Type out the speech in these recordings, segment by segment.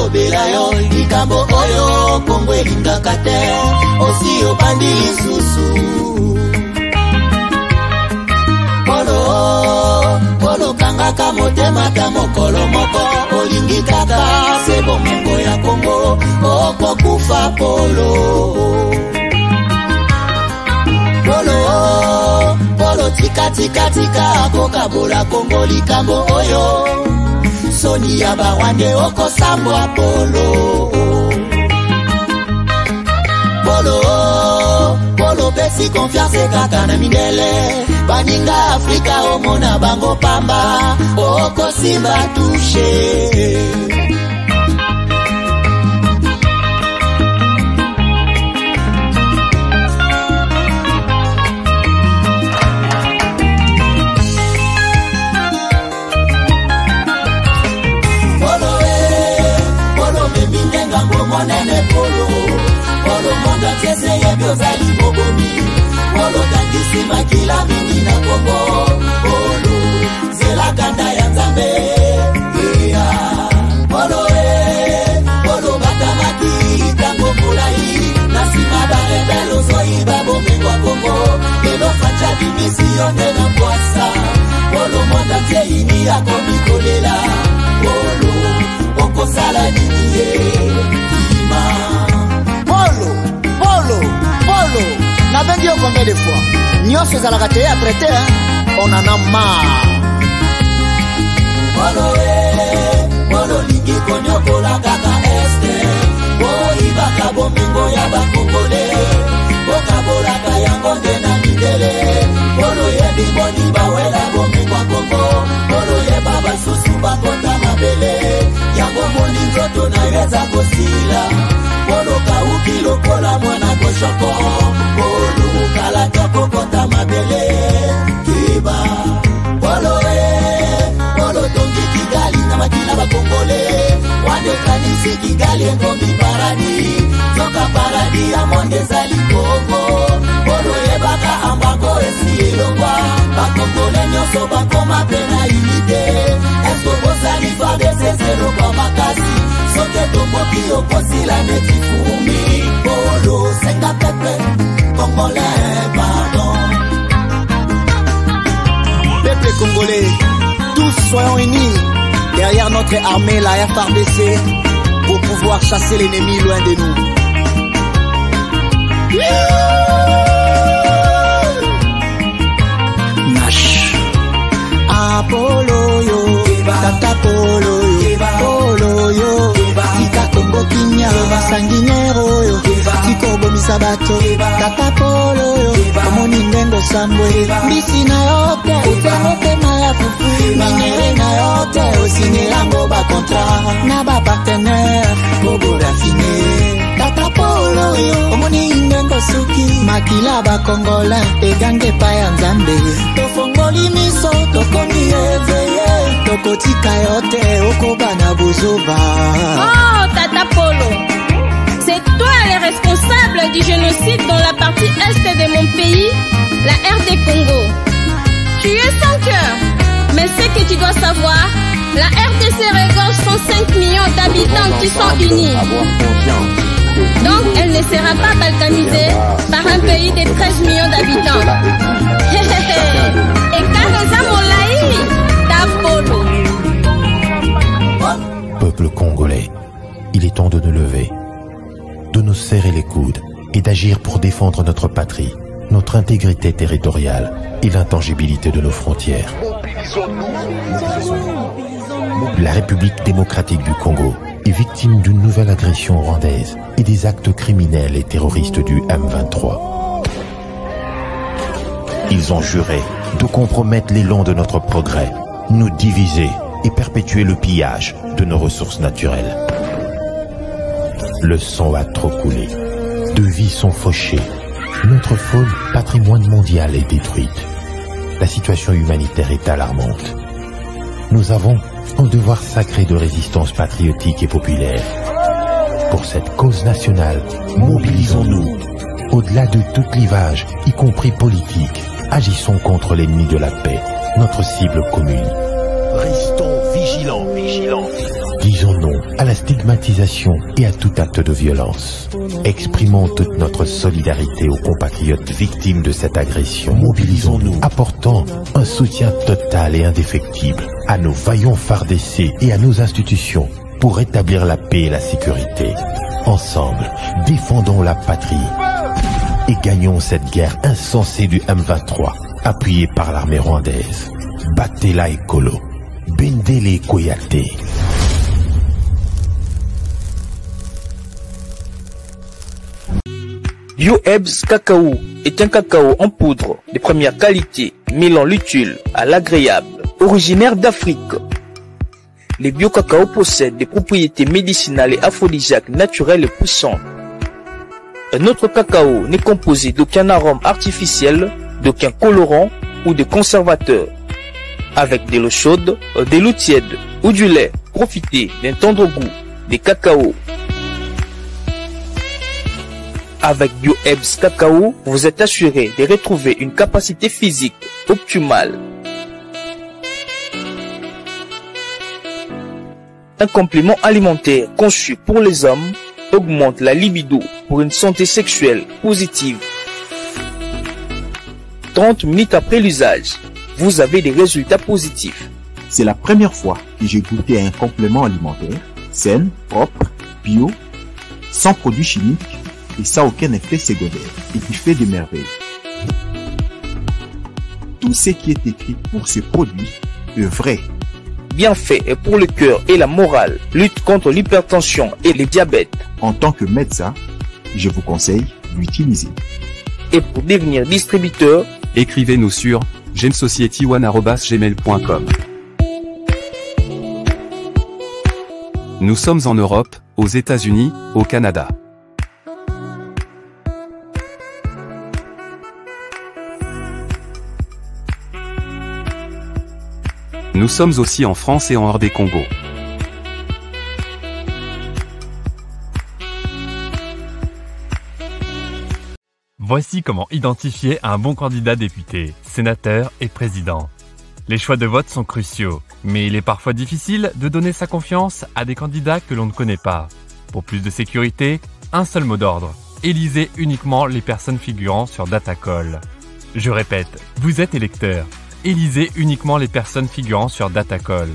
lobela yo likambo oyo Kongo elingaka te osi obandi lisusu Polo kangaka motema ta mokolo moko olingi kaka se bomengo ya Kongo okokufa Polo tika kokabola Kongo likambo oyo soni ya bawande okosambwa Polo pesi confiance kaka na mindele baninga Afrika omona bango pamba okosimba touche Polo monda kese ya biozali bobomi Polo tangisi makila mingi na Kongo Polo zela kanda ya Nzambe Polo batamaki tango mulai Nasima barebelo zoi babomengo Kongo Lelo facha dimisione na kwasa Polo monda keini ya komikolela Polo okosala niniye Polo, n'a bien dit combien de fois Nyon se la raté à traiter, on en a marre. Polo ligi konyo kola kaka este Baka bomingo ya bakongole Boka bola kayango na midele Polo ye biboni bawela bomingo Kongo Polo ye baba susu bakota mabele Yango moni nzoto na yeza kosila Polo kauki lokola mwana koshoko Polo kala toko kota mabele Kiba Polo tongi Kigali na makila bakongole Wande kanisi Kigali ngombi paradi Zoka paradi ya monde zali Kongo Polo yebaka ambako esi elongwa Bakongole nyoso bakoma pena unité Esko bosali fade sezero kwa makasi Soke tomboki okosila neti fumi Polo senga pepe Congolais pardon Peuple congolais tous soyons unis derrière notre armée, la FARDC, pour pouvoir chasser l'ennemi loin de nous. Nash Apollo yo, Tata Polo yo, Polo yo, Ika Kongo Kinya, Sanguinero yo, Kiko Bomisa Bato, Tata Polo yo, Omonindengo Sambwe, Bisi na yote, Utemote maya fufu, Minere na yote, Osine lango ba contrat, Na ba partenaire, Bobo raffiné, Tata Polo yo, Omonindengo Suki, Makila ba Kongola, Egange Paya Nzambe, Tofongoli miso, Tokomi eveye, Tokotika yote, Okobana Bozoba. Oh, Tata Polo, c'est toi le responsable du génocide dans la partie est de mon pays, la RD Congo. Tu es sans cœur, mais ce que tu dois savoir, la RDC regorge 105 millions d'habitants qui sont unis. Donc elle ne sera pas balkanisée par un pays de 13 millions d'habitants. Et Kareza Molaï, Tapolo. Peuple congolais, il est temps de nous lever, de nous serrer les coudes et d'agir pour défendre notre patrie, notre intégrité territoriale et l'intangibilité de nos frontières. La République démocratique du Congo est victime d'une nouvelle agression rwandaise et des actes criminels et terroristes du M23. Ils ont juré de compromettre l'élan de notre progrès, nous diviser et perpétuer le pillage de nos ressources naturelles. Le sang a trop coulé, de vies sont fauchées, notre faune, patrimoine mondial, est détruite. La situation humanitaire est alarmante. Nous avons un devoir sacré de résistance patriotique et populaire. Pour cette cause nationale, mobilisons-nous. Au-delà de tout clivage, y compris politique, agissons contre l'ennemi de la paix, notre cible commune. Restons vigilants, vigilants. Disons non à la stigmatisation et à tout acte de violence. Exprimons toute notre solidarité aux compatriotes victimes de cette agression. Mobilisons-nous, apportant un soutien total et indéfectible à nos vaillants FARDC et à nos institutions pour rétablir la paix et la sécurité. Ensemble, défendons la patrie et gagnons cette guerre insensée du M23, appuyée par l'armée rwandaise. Batela Ekolo, Bendele Koyate. Bio-Ebs Cacao est un cacao en poudre de première qualité, mêlant l'utile à l'agréable, originaire d'Afrique. Les bio-cacao possèdent des propriétés médicinales et aphrodisiaques naturelles et puissantes. Un autre cacao n'est composé d'aucun arôme artificiel, d'aucun colorant ou de conservateur. Avec de l'eau chaude, de l'eau tiède ou du lait, profitez d'un tendre goût des cacao. Avec Bio-Ebs Cacao, vous êtes assuré de retrouver une capacité physique optimale. Un complément alimentaire conçu pour les hommes augmente la libido pour une santé sexuelle positive. 30 minutes après l'usage, vous avez des résultats positifs. C'est la première fois que j'ai goûté à un complément alimentaire sain, propre, bio, sans produits chimiques et sans aucun effet secondaire et qui fait des merveilles. Tout ce qui est écrit pour ce produit est vrai. Bien fait et pour le cœur et la morale, lutte contre l'hypertension et le diabète. En tant que médecin, je vous conseille d'utiliser. Et pour devenir distributeur, écrivez-nous sur gemsociety1@gmail.com. Nous sommes en Europe, aux États-Unis, au Canada. Nous sommes aussi en France et en hors des Congo. Voici comment identifier un bon candidat député, sénateur et président. Les choix de vote sont cruciaux, mais il est parfois difficile de donner sa confiance à des candidats que l'on ne connaît pas. Pour plus de sécurité, un seul mot d'ordre. Élisez uniquement les personnes figurant sur Datacall. Je répète, vous êtes électeur. Élisez uniquement les personnes figurant sur Datacall.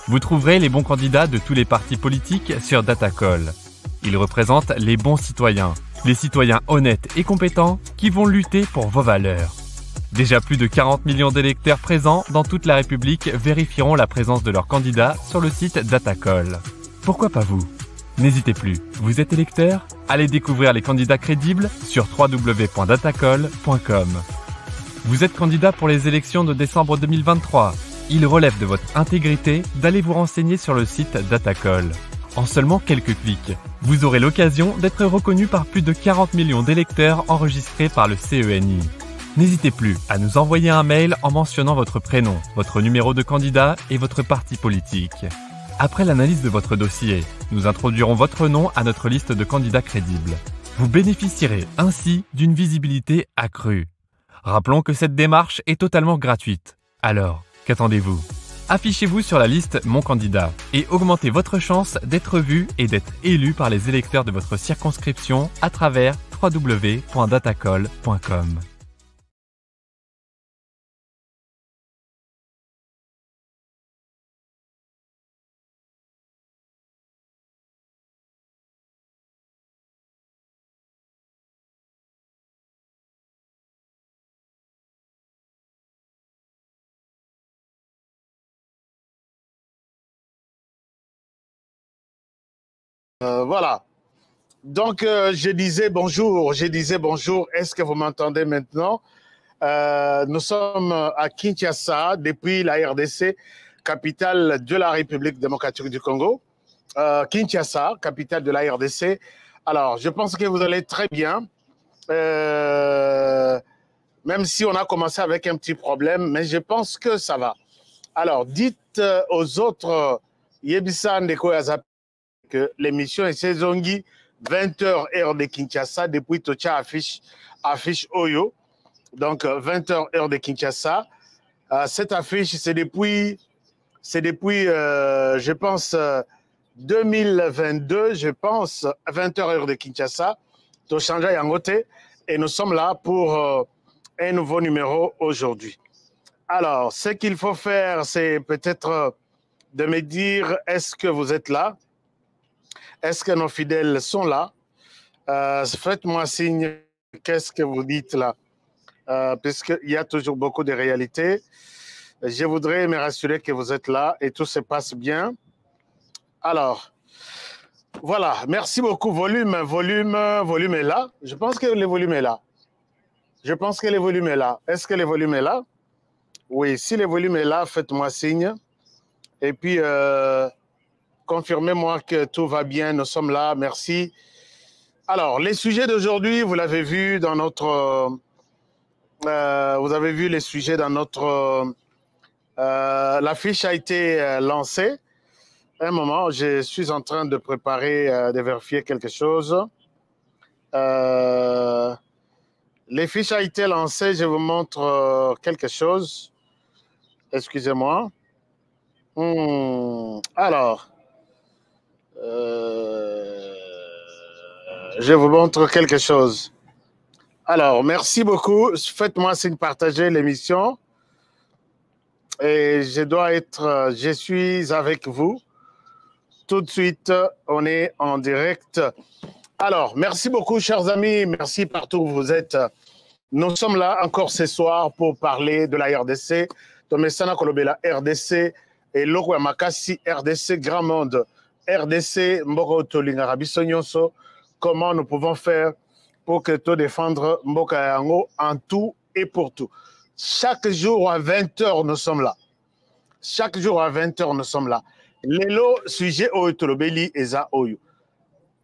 Vous trouverez les bons candidats de tous les partis politiques sur Datacall. Ils représentent les bons citoyens, les citoyens honnêtes et compétents qui vont lutter pour vos valeurs. Déjà plus de 40 millions d'électeurs présents dans toute la République vérifieront la présence de leurs candidats sur le site Datacall. Pourquoi pas vous? N'hésitez plus, vous êtes électeur? Allez découvrir les candidats crédibles sur www.datacall.com. Vous êtes candidat pour les élections de décembre 2023. Il relève de votre intégrité d'aller vous renseigner sur le site Datacall. En seulement quelques clics, vous aurez l'occasion d'être reconnu par plus de 40 millions d'électeurs enregistrés par le CENI. N'hésitez plus à nous envoyer un mail en mentionnant votre prénom, votre numéro de candidat et votre parti politique. Après l'analyse de votre dossier, nous introduirons votre nom à notre liste de candidats crédibles. Vous bénéficierez ainsi d'une visibilité accrue. Rappelons que cette démarche est totalement gratuite. Alors, qu'attendez-vous? Affichez-vous sur la liste Mon candidat et augmentez votre chance d'être vu et d'être élu par les électeurs de votre circonscription à travers www.datacall.com. Voilà. Donc, je disais bonjour. Est-ce que vous m'entendez maintenant? Nous sommes à Kinshasa, depuis la RDC, capitale de la République démocratique du Congo. Kinshasa, capitale de la RDC. Alors, je pense que vous allez très bien. Même si on a commencé avec un petit problème, mais je pense que ça va. Alors, dites aux autres, Yebisa Ndeko Yazap, que l'émission est saisongi 20h heure de Kinshasa, depuis Tocha affiche Oyo, donc 20h heure de Kinshasa. Cette affiche, c'est depuis je pense, 2022, je pense, 20h heure de Kinshasa, Toshanja Yangote, et nous sommes là pour un nouveau numéro aujourd'hui. Alors, ce qu'il faut faire, c'est peut-être de me dire, est-ce que vous êtes là? Est-ce que nos fidèles sont là? Faites-moi signe, qu'est-ce que vous dites là? Puisqu'il y a toujours beaucoup de réalités. Je voudrais me rassurer que vous êtes là et tout se passe bien. Alors, voilà, merci beaucoup. Volume est là. Je pense que le volume est là. Je pense que le volume est là. Est-ce que le volume est là? Oui, si le volume est là, faites-moi signe. Et puis, confirmez-moi que tout va bien. Nous sommes là. Merci. Alors, les sujets d'aujourd'hui, vous l'avez vu dans notre... vous avez vu les sujets dans notre... l'affiche a été lancée. Un moment, je suis en train de préparer, de vérifier quelque chose. Les fiches a été lancées, je vous montre quelque chose. Excusez-moi. Alors, je vous montre quelque chose. Alors, merci beaucoup. Faites-moi signe de partager l'émission. Et je suis avec vous. Tout de suite, on est en direct. Alors, merci beaucoup, chers amis. Merci partout où vous êtes. Nous sommes là encore ce soir pour parler de la RDC. Tomesana Kolobela, RDC et Loko Makasi, RDC Grand Monde. RDC Mboko Tolinga Rabisonyonso. Comment nous pouvons faire pour que tout défendre Mboka Yango en tout et pour tout. Chaque jour à 20h, nous sommes là. Chaque jour à 20h, nous sommes là. Lelo sujet Oyotolobeli Eza Oyo.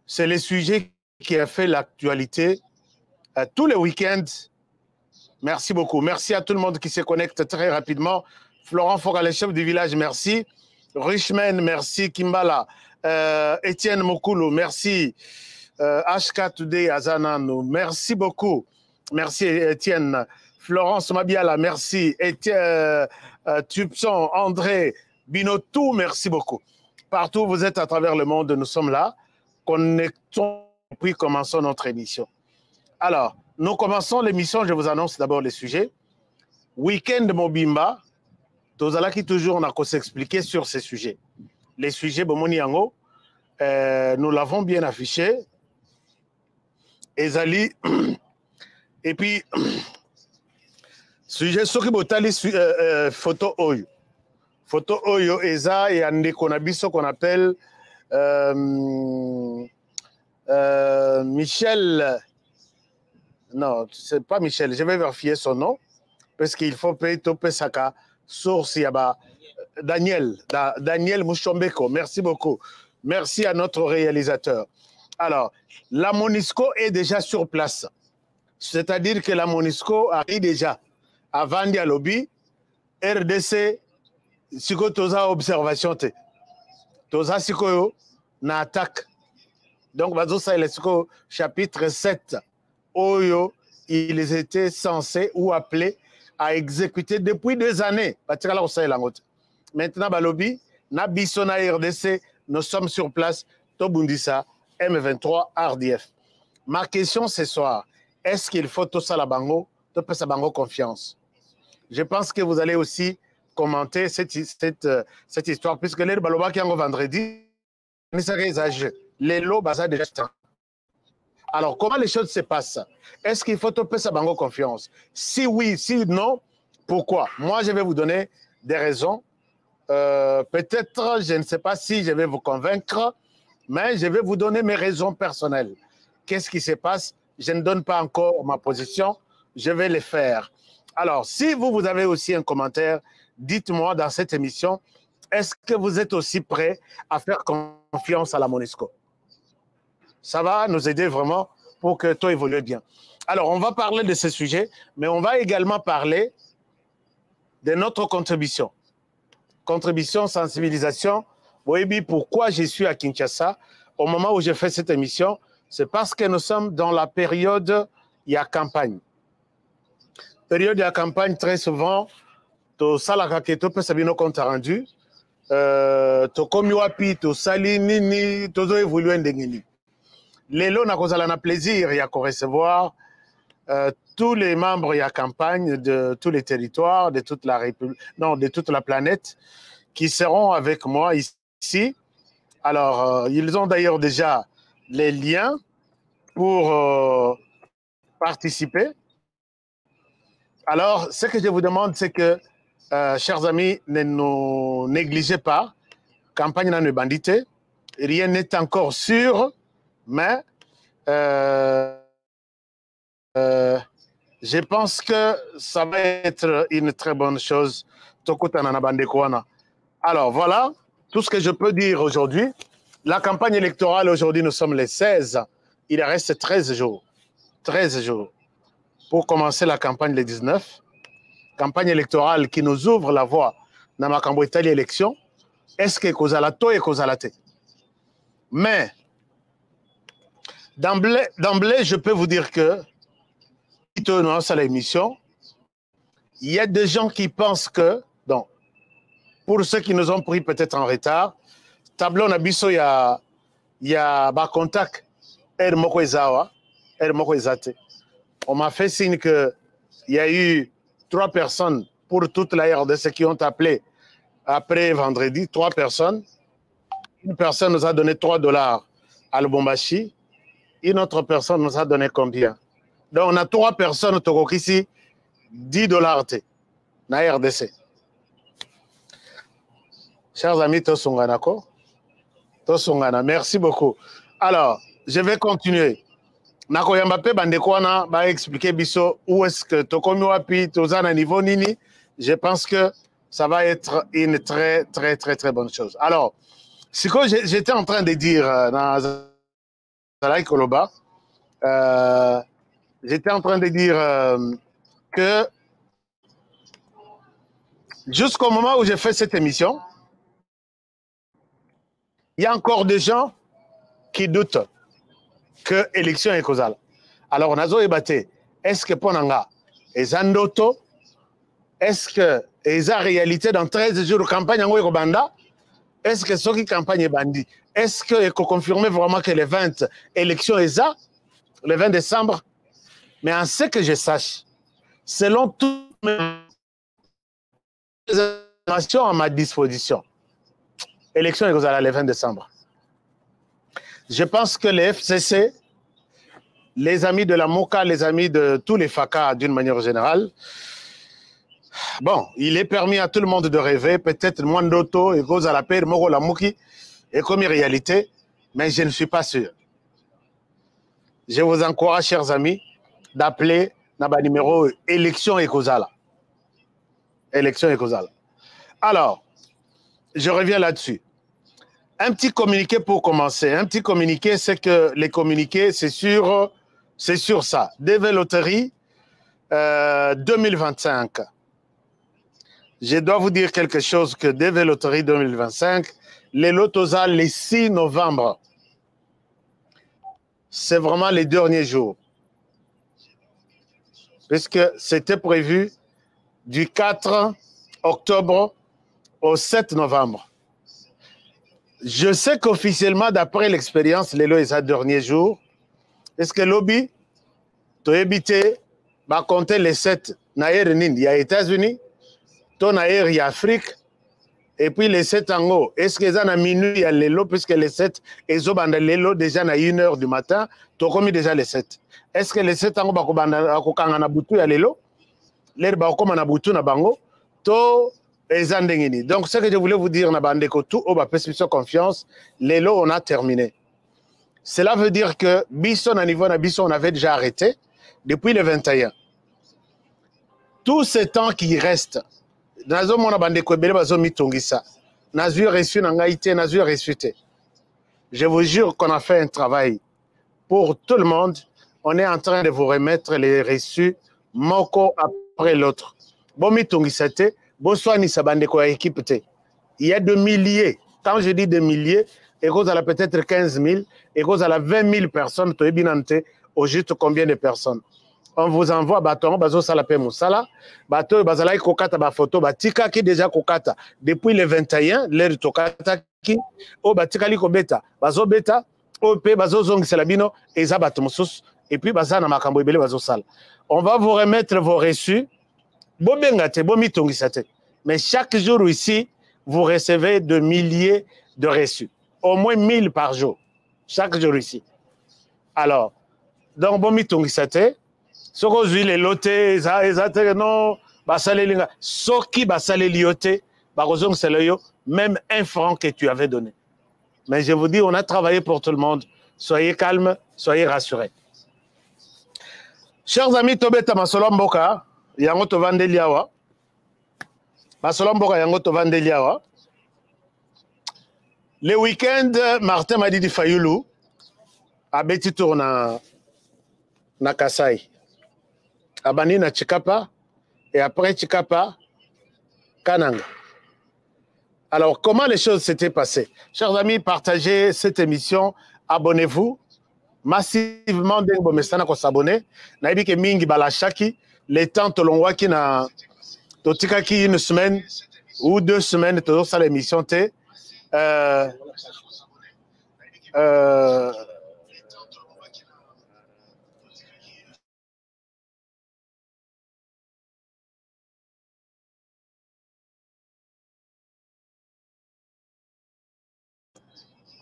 C'est le sujet qui a fait l'actualité tous les week-ends. Merci beaucoup. Merci à tout le monde qui se connecte très rapidement. Florent Foga, le chef du village, merci. Richman, merci. Kimbala, Étienne Mokulu, merci. HK Today, Azanano, merci beaucoup. Merci Étienne. Florence Mabiala, merci. Étienne Tupson, André, Binotou, merci beaucoup. Partout où vous êtes à travers le monde, nous sommes là. Connectons, puis commençons notre émission. Alors, nous commençons l'émission, je vous annonce d'abord les sujets. Week-end Mobimba, Tozalaki toujours on a qu'à s'expliquer sur ces sujets. Les sujets Bomoni Yango, nous l'avons bien affiché. Ezali, et puis, sujet Sokibotali, photo Oyo. Photo Oyo, Eza et Ande Konabiso qu'on appelle Michel. Non, c'est pas Michel, je vais vérifier son nom, parce qu'il faut payer Topé Saka, source Yaba. Daniel Mouchombeko, merci beaucoup. Merci à notre réalisateur. Alors, la MONUSCO est déjà sur place. C'est-à-dire que la MONUSCO arrive déjà avant d'y lobby, RDC, siko toza observation te. Toza siko yo na attaque. Donc, bazo sa il siko chapitre 7. Oyo, ils étaient censés ou appelés à exécuter depuis des années. Maintenant, balobi, na biso na RDC, nous sommes sur place, Tobundisa, M23, RDF. Ma question ce soir, est-ce qu'il faut tout ça la bango, tout ça bango confiance? Je pense que vous allez aussi commenter cette histoire, puisque les baloba qui ont vendredi, les lots basés déjà. Alors, comment les choses se passent? Est-ce qu'il faut tout ça bango confiance? Si oui, si non, pourquoi? Moi, je vais vous donner des raisons. Peut-être, je ne sais pas si je vais vous convaincre, mais je vais vous donner mes raisons personnelles. Qu'est-ce qui se passe? Je ne donne pas encore ma position, je vais le faire. Alors, si vous avez aussi un commentaire, dites-moi dans cette émission, est-ce que vous êtes aussi prêts à faire confiance à la MONUSCO? Ça va nous aider vraiment pour que tout évolue bien. Alors, on va parler de ce sujet, mais on va également parler de notre contribution. Contribution, sensibilisation. Oui, pourquoi je suis à Kinshasa au moment où je fais cette émission? C'est parce que nous sommes dans la période, il y a campagne. Période de la campagne, très souvent, tout ça, la raquette, peut s'abîmer compte rendu. tokomi wapi tosali nini tozo évoluer ndenge nini. Lelo nakozala na plaisir ya recevoir tous les membres de la campagne de tous les territoires, de toute la République, non, de toute la planète, qui seront avec moi ici. Alors, ils ont d'ailleurs déjà les liens pour participer. Alors, ce que je vous demande, c'est que, chers amis, ne nous négligez pas. Campagne n'a ne bandité. Rien n'est encore sûr, mais je pense que ça va être une très bonne chose. Alors voilà, tout ce que je peux dire aujourd'hui. La campagne électorale, aujourd'hui, nous sommes les 16. Il reste 13 jours. 13 jours pour commencer la campagne le 19. Campagne électorale qui nous ouvre la voie dans ma campagne élection. Est-ce que Kozalato et Kozalate? Mais d'emblée, je peux vous dire que à l'émission, il y a des gens qui pensent que, donc, pour ceux qui nous ont pris peut-être en retard, tableau Nabiso, il y a contact, on m'a fait signe qu'il y a eu 3 personnes pour toute la RDC qui ont appelé après vendredi, 3 personnes. Une personne nous a donné $3 à Lubumbashi, une autre personne nous a donné combien? Donc, on a 3 personnes au ici, $10 na RDC. Chers amis, merci beaucoup. Alors, je vais continuer. Nako Yambape Bandekwana va expliquer biso où est-ce que Tokomi Wapi, Tozana niveau Nini. Je pense que ça va être une très, très, très, très bonne chose. Alors, ce que j'étais en train de dire dans Zalaï Koloba, j'étais en train de dire que jusqu'au moment où j'ai fait cette émission, il y a encore des gens qui doutent que l'élection est causale. Alors, on a débattu, est-ce que Ponanga est Zandoto? Est-ce que est en réalité dans 13 jours de campagne en Banda? Est-ce que ceux qui campagne est bandit? Est-ce que vous confirmez vraiment que les 20 élections est ça, le 20 décembre? Mais en ce que je sache, selon toutes mes informations à ma disposition, l'élection est causale le 20 décembre. Je pense que les FCC, les amis de la MOCA, les amis de tous les FACA d'une manière générale, bon, il est permis à tout le monde de rêver, peut-être moins d'auto, et cause à la paix, Moro la Mouki, et comme réalité, mais je ne suis pas sûr. Je vous encourage, chers amis, d'appeler Naba numéro élection et causale. Élection et causale. Alors, je reviens là-dessus. Un petit communiqué pour commencer. Un petit communiqué, c'est que les communiqués, c'est sur ça. DV Loterie 2025. Je dois vous dire quelque chose que DV Loterie 2025, les lotosa le 6 novembre. C'est vraiment les derniers jours. Puisque c'était prévu du 4 octobre au 7 novembre. Je sais qu'officiellement, d'après l'expérience, les lots est à dernier jour. Est-ce que lobby, tu habité, va compter les 7 naïr il y a États-Unis, ton naïr il y a Afrique, et puis les 7 en haut. Est-ce que ça a minuit il y a les lots, puisque les 7, ils ont les lots déjà à 1h du matin, tu as commis déjà les 7. Est-ce que les 7 en haut, il y a les lots, les lots, comme on a boutu na bango, to donc, ce que je voulais vous dire, tout au bas confiance, les lots, on a terminé. Cela veut dire que Bisson, à niveau de Bisson, on avait déjà arrêté depuis le 21. Tout ce temps qui reste, Nazo mona bande kwebele bazo mitongisa. Nazu reçu nangaïté, nazu reçu. Je vous jure qu'on a fait un travail pour tout le monde. On est en train de vous remettre les reçus moko après l'autre. Bon mitongisa te. Bonsoir, équipe. Il y a de milliers. Quand je dis de milliers, et cause à la peut-être 15 000, et cause à la 20 000 personnes, au juste combien de personnes? On vous envoie bâton, bazo sala pe mosala, bato bazala kokata ba photo batika qui déjà kokata depuis le 21 l'air tokata qui o batika liko beta, bazo beta, o pe bazo zong selabino eza bato mosusu et puis bazana makambo ebele bazo sala. On va vous remettre vos reçus. Bobengate, bomitongisate. Mais chaque jour ici, vous recevez de milliers de reçus. Au moins 1000 par jour. Chaque jour ici. Alors, donc bomitongisate. Soko zui les lotés, non, basale linga. Soki basale lioté, barozong seleyo, même 1 franc que tu avais donné. Mais je vous dis, on a travaillé pour tout le monde. Soyez calmes, soyez rassurés. Chers amis, Tobeta Masolomboka, yango to vandeliawa. Masolomboka yango to vandeliawa. Le week-end, Martin Madidi Fayulu a beti tour na Kasai. Abani na Chikapa et après Chikapa, Kananga. Alors, comment les choses s'étaient passées? Chers amis, partagez cette émission, abonnez-vous massivement. Dengo Messana ko s'abonner. Naibi ke mingi balachaki, les temps tolongwaki na totikaki 1 semaine ou 2 semaines, toujours ça l'émission T.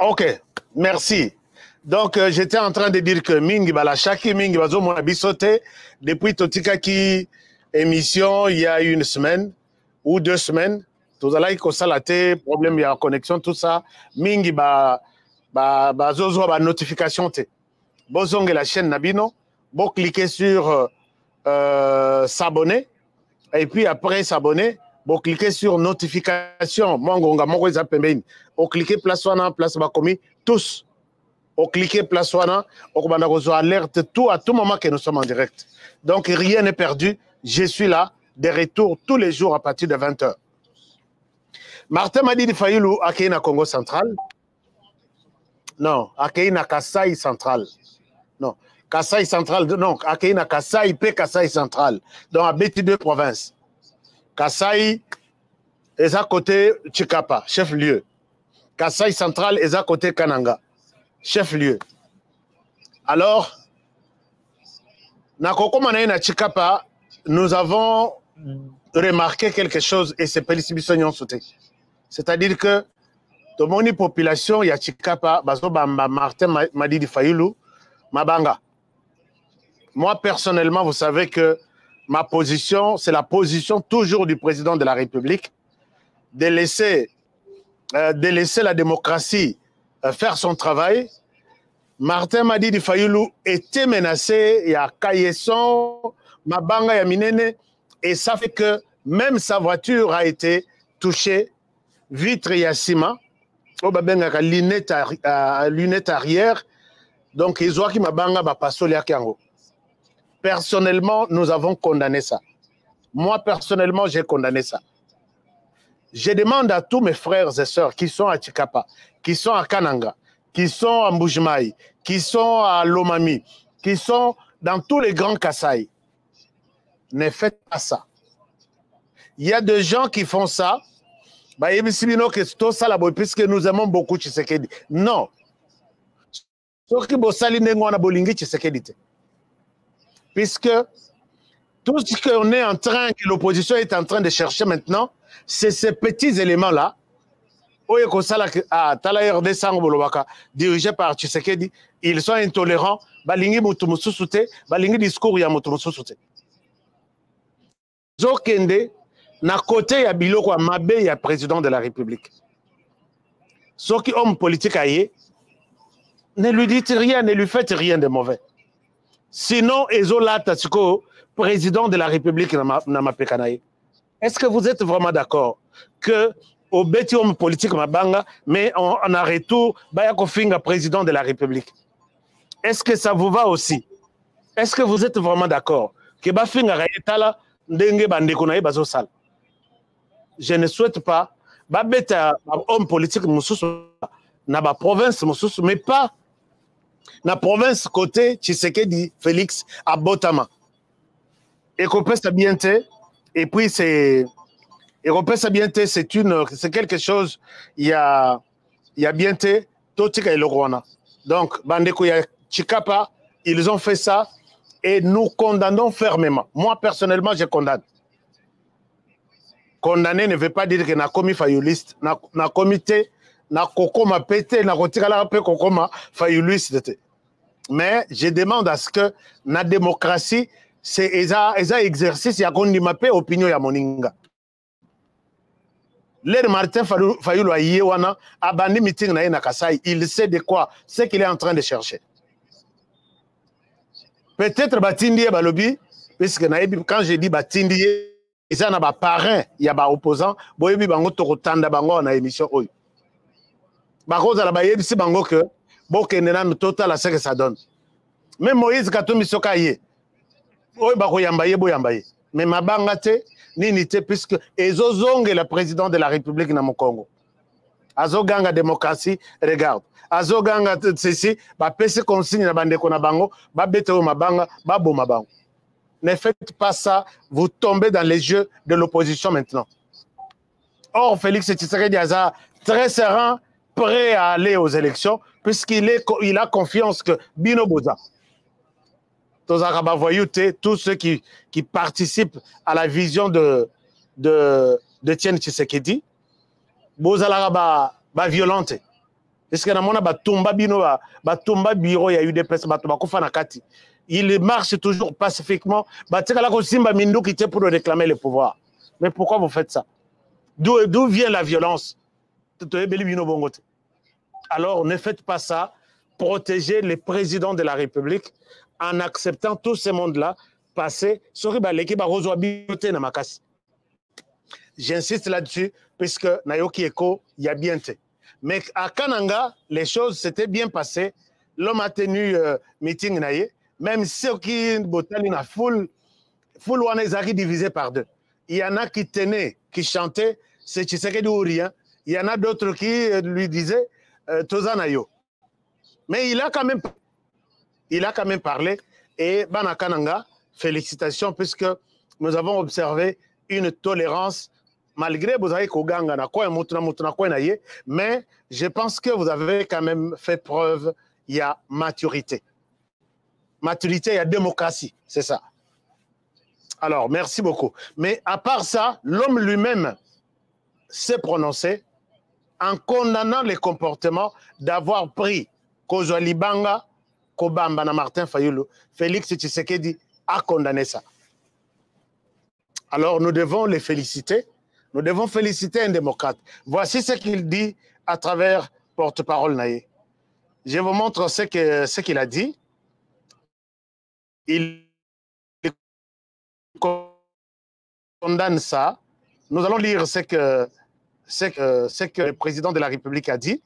Ok, merci. Donc, j'étais en train de dire que Mingi Balachaki, Mingi Bazo Monabisote, depuis Totikaki émission, il y a 1 semaine ou 2 semaines, tout ça là, il y a problème, il y a connexion, tout ça. Mingi Bazo ba notification. Bozong la chaîne Nabino, bon cliquez sur s'abonner, et puis après s'abonner, bon cliquez sur notification. Mongonga, Mongoza Pembein. On cliquez place wana, place bakomi, tous. On cliquez place wana, on va alerte tout à tout moment que nous sommes en direct. Donc rien n'est perdu. Je suis là, de retour tous les jours à partir de 20h. Martin Madidi Fayulu, Akeina Congo Central. Non, Akeina Kasai Central. Non, Kasai Central, non, Akeina Kasai, P Kasai Central. Donc à Beti 2 provinces. Kasai est à côté Chikapa, chef-lieu. Kasai Central est à côté Kananga, chef-lieu. Alors, na Chikapa, nous avons remarqué quelque chose et c'est c'est-à-dire que dans mon population, il y a Chikapa, Martin Madidi Fayulu, Mabanga. Moi, personnellement, vous savez que ma position, c'est la position toujours du président de la République, de laisser la démocratie faire son travail. Martin Madidi Fayulu était menacé, il y a Kayeson, Mabanga, Yaminene, et ça fait que même sa voiture a été touchée, vitre Yassima, lunette arrière, donc ils ont qui Mabanga va passer au Personnellement, nous avons condamné ça. Moi, personnellement, j'ai condamné ça. Je demande à tous mes frères et sœurs qui sont à Chikapa, qui sont à Kananga, qui sont à Mbujimai, qui sont à Lomami, qui sont dans tous les grands Kasaï, ne faites pas ça. Il y a des gens qui font ça, puisque nous aimons beaucoup Tshisekedi. Non. Puisque tout ce qu'on est en train, que l'opposition est en train de chercher maintenant, c'est ces petits éléments-là. Dirigés par Tshisekedi, ils sont intolérants. Balingi mutumususute, balingi discours ya mutumususute. Zokende, na côté ya biloko mabe ya président de la République. Ceux qui homme politique aye, ne lui dites rien, ne lui faites rien de mauvais. Sinon, Ezola Tatsuko, président de la République, est-ce que vous êtes vraiment d'accord que au bêtis homme politique mabanga, mais en retour, Bayako Finga, président de la République? Est-ce que ça vous va aussi? Est-ce que vous êtes vraiment d'accord que Bafinga Rayetala ndenge bandekunaye bazosal? Je ne souhaite pas babeta homme politique mususu na ba province mususu, mais pas na province côté Tshisekedi Félix à Botama. Ekopesa Biente, et puis c'est Ekopesa Biente, c'est quelque chose, il y a Biente, Totika et le Rwanda. Donc, Bandeko ya Chikapa, ils ont fait ça et nous condamnons fermement. Moi, personnellement, je condamne. Condamner ne veut pas dire que na commis fayuliste, na comité, na kokoma pété, na kotikala pe kokoma fayuliste. Mais je demande à ce que la démocratie, c'est un exercice, il y a qu'on paix opinion ya moninga. L'air Martin Fayulu a yewana, abandonné meeting na Kasai, il sait de quoi, ce qu'il est en train de chercher. Peut-être Batindi et Balobi, puisque quand je dis Batindi, il y a un parrain, il y a un opposant, boyebi bango tokotanda bango na émission oyo. Bako za la bayebi si bango que bokendena no total à ce que ça donne. Même Moïse Katumbi soka ye. Oyo bako yambaye bo yambaye. Mais mabanga te nini te puisque ezozonge la président de la République na Congo. Azoganga démocratie, regarde. Azoganga ceci, ba pese consigne na bandeko na bango, ba bete o mabanga, ba bo mabango. Ne faites pas ça, vous tombez dans les jeux de l'opposition maintenant. Or, Félix Tshisekedi est très serein, prêt à aller aux élections, puisqu'il a confiance que Bino Boza, tous ceux qui participent à la vision de Tiens Tshisekedi, Boza Laraba violente. Parce que dans Batumba Bino, Batumba Biro, il y a eu des personnes, Nakati. Il marche toujours pacifiquement. Pour réclamer le pouvoir. Mais pourquoi vous faites ça? D'où vient la violence? Alors ne faites pas ça. Protégez les présidents de la République en acceptant tout ce monde-là passer. J'insiste là-dessus, puisque Nayoki Eko, il y a bien été. Mais à Kananga, les choses s'étaient bien passées. L'homme a tenu meeting naïe. Même ceux qui botani la foule est divisé par deux. Il y en a qui tenaient, qui chantaient, c'est Tshisekedi ou rien. Il y en a d'autres qui lui disaient Tozanayo. Mais il a quand même parlé. Et Bana Kananga, félicitations, puisque nous avons observé une tolérance, malgré vous avez Koganga, mais je pense que vous avez quand même fait preuve, il y a maturité. Maturité, il y a démocratie, c'est ça. Alors, merci beaucoup. Mais à part ça, l'homme lui-même s'est prononcé en condamnant les comportements d'avoir pris Kozwa Libanga, Kobamba, na Martin Fayulu. Félix Tshisekedi a condamné ça. Alors, nous devons les féliciter. Nous devons féliciter un démocrate. Voici ce qu'il dit à travers porte-parole Naye. Je vous montre ce qu'il a dit. Il condamne ça. Nous allons lire ce que le président de la République a dit.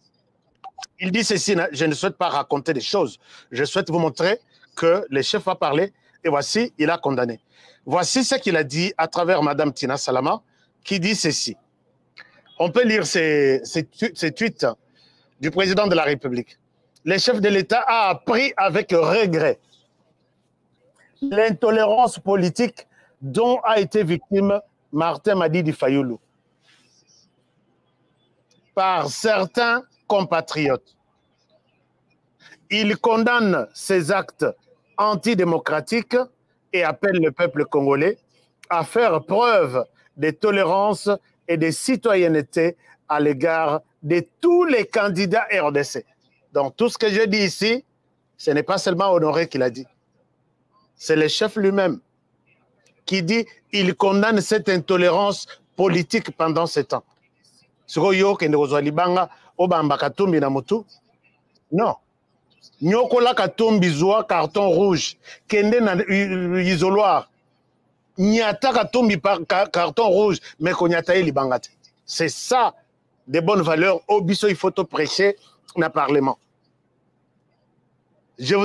Il dit ceci, je ne souhaite pas raconter des choses. Je souhaite vous montrer que le chef a parlé et voici, il a condamné. Voici ce qu'il a dit à travers Madame Tina Salama, qui dit ceci. On peut lire ces tweets du président de la République. Le chef de l'État a appris avec regret l'intolérance politique dont a été victime Martin Madidi Fayulu par certains compatriotes. Il condamne ces actes antidémocratiques et appelle le peuple congolais à faire preuve de tolérance et de citoyenneté à l'égard de tous les candidats RDC. Donc tout ce que je dis ici, ce n'est pas seulement Honoré qui l'a dit. C'est le chef lui-même qui dit qu'il condamne cette intolérance politique pendant ce temps. Non. Nyokola katombi zoa carton rouge. Kende na isoloir. Nyata katombi carton rouge. Mais konyata libangate. C'est ça, des bonnes valeurs. Au biso, il faut te prêcher dans le Parlement. Je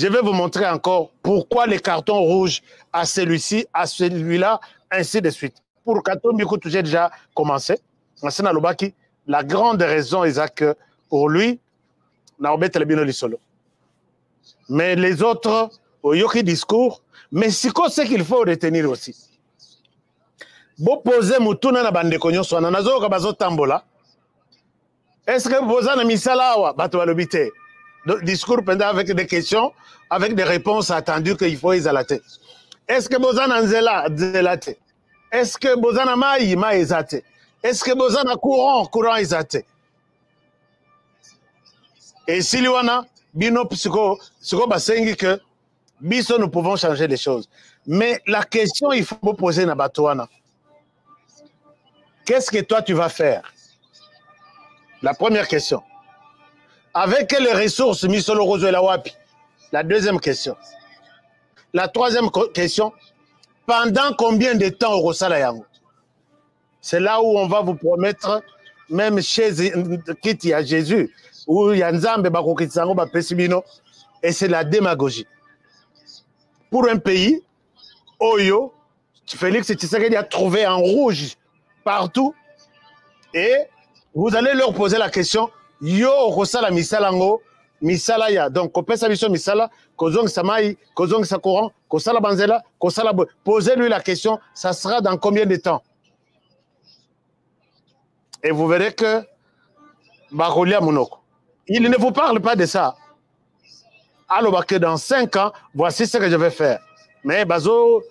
vais vous montrer encore pourquoi les cartons rouges à celui-ci, à celui-là, ainsi de suite. Pour Katombi, j'ai déjà commencé. La grande raison est que pour lui, mais les autres, Oyoki discours, mais ce qu'il faut retenir aussi. Bo poser mutuna na bande konyo swana nazo ka bazo tambola. Est-ce que vous avez misala wa bato balobite? Discours pendant avec des questions, avec des réponses attendues qu'il faut isalater. Est-ce que vous avez nzela zelate? Est-ce que vous avez ma ezate? Est-ce que vous avez courant ezate? Et si liwana bino psycho basengi que biso nous pouvons changer les choses. Mais la question il faut vous poser na batouana. Qu'est-ce que toi tu vas faire? La première question. Avec quelles ressources misolo rozo la wapi? La deuxième question. La troisième question. Pendant combien de temps au Rosala Yango? C'est là où on va vous promettre, même chez Kiti à Jésus, où Yanzambe Bakokitsango Bapesibino, et c'est la démagogie. Pour un pays, Oyo, Félix Tshisekedi a trouvé en rouge partout, et vous allez leur poser la question, Yo Rosala Misalango, Misala ya. Donc, Kopesa Biso Misala, Kozong Samaï, Kozong Sakoran, Kosala Banzela, Kosala. Posez-lui la question, ça sera dans combien de temps? Et vous verrez que Barolia Monoko, il ne vous parle pas de ça. Alors que dans 5 ans, voici ce que je vais faire. Mais Bazo,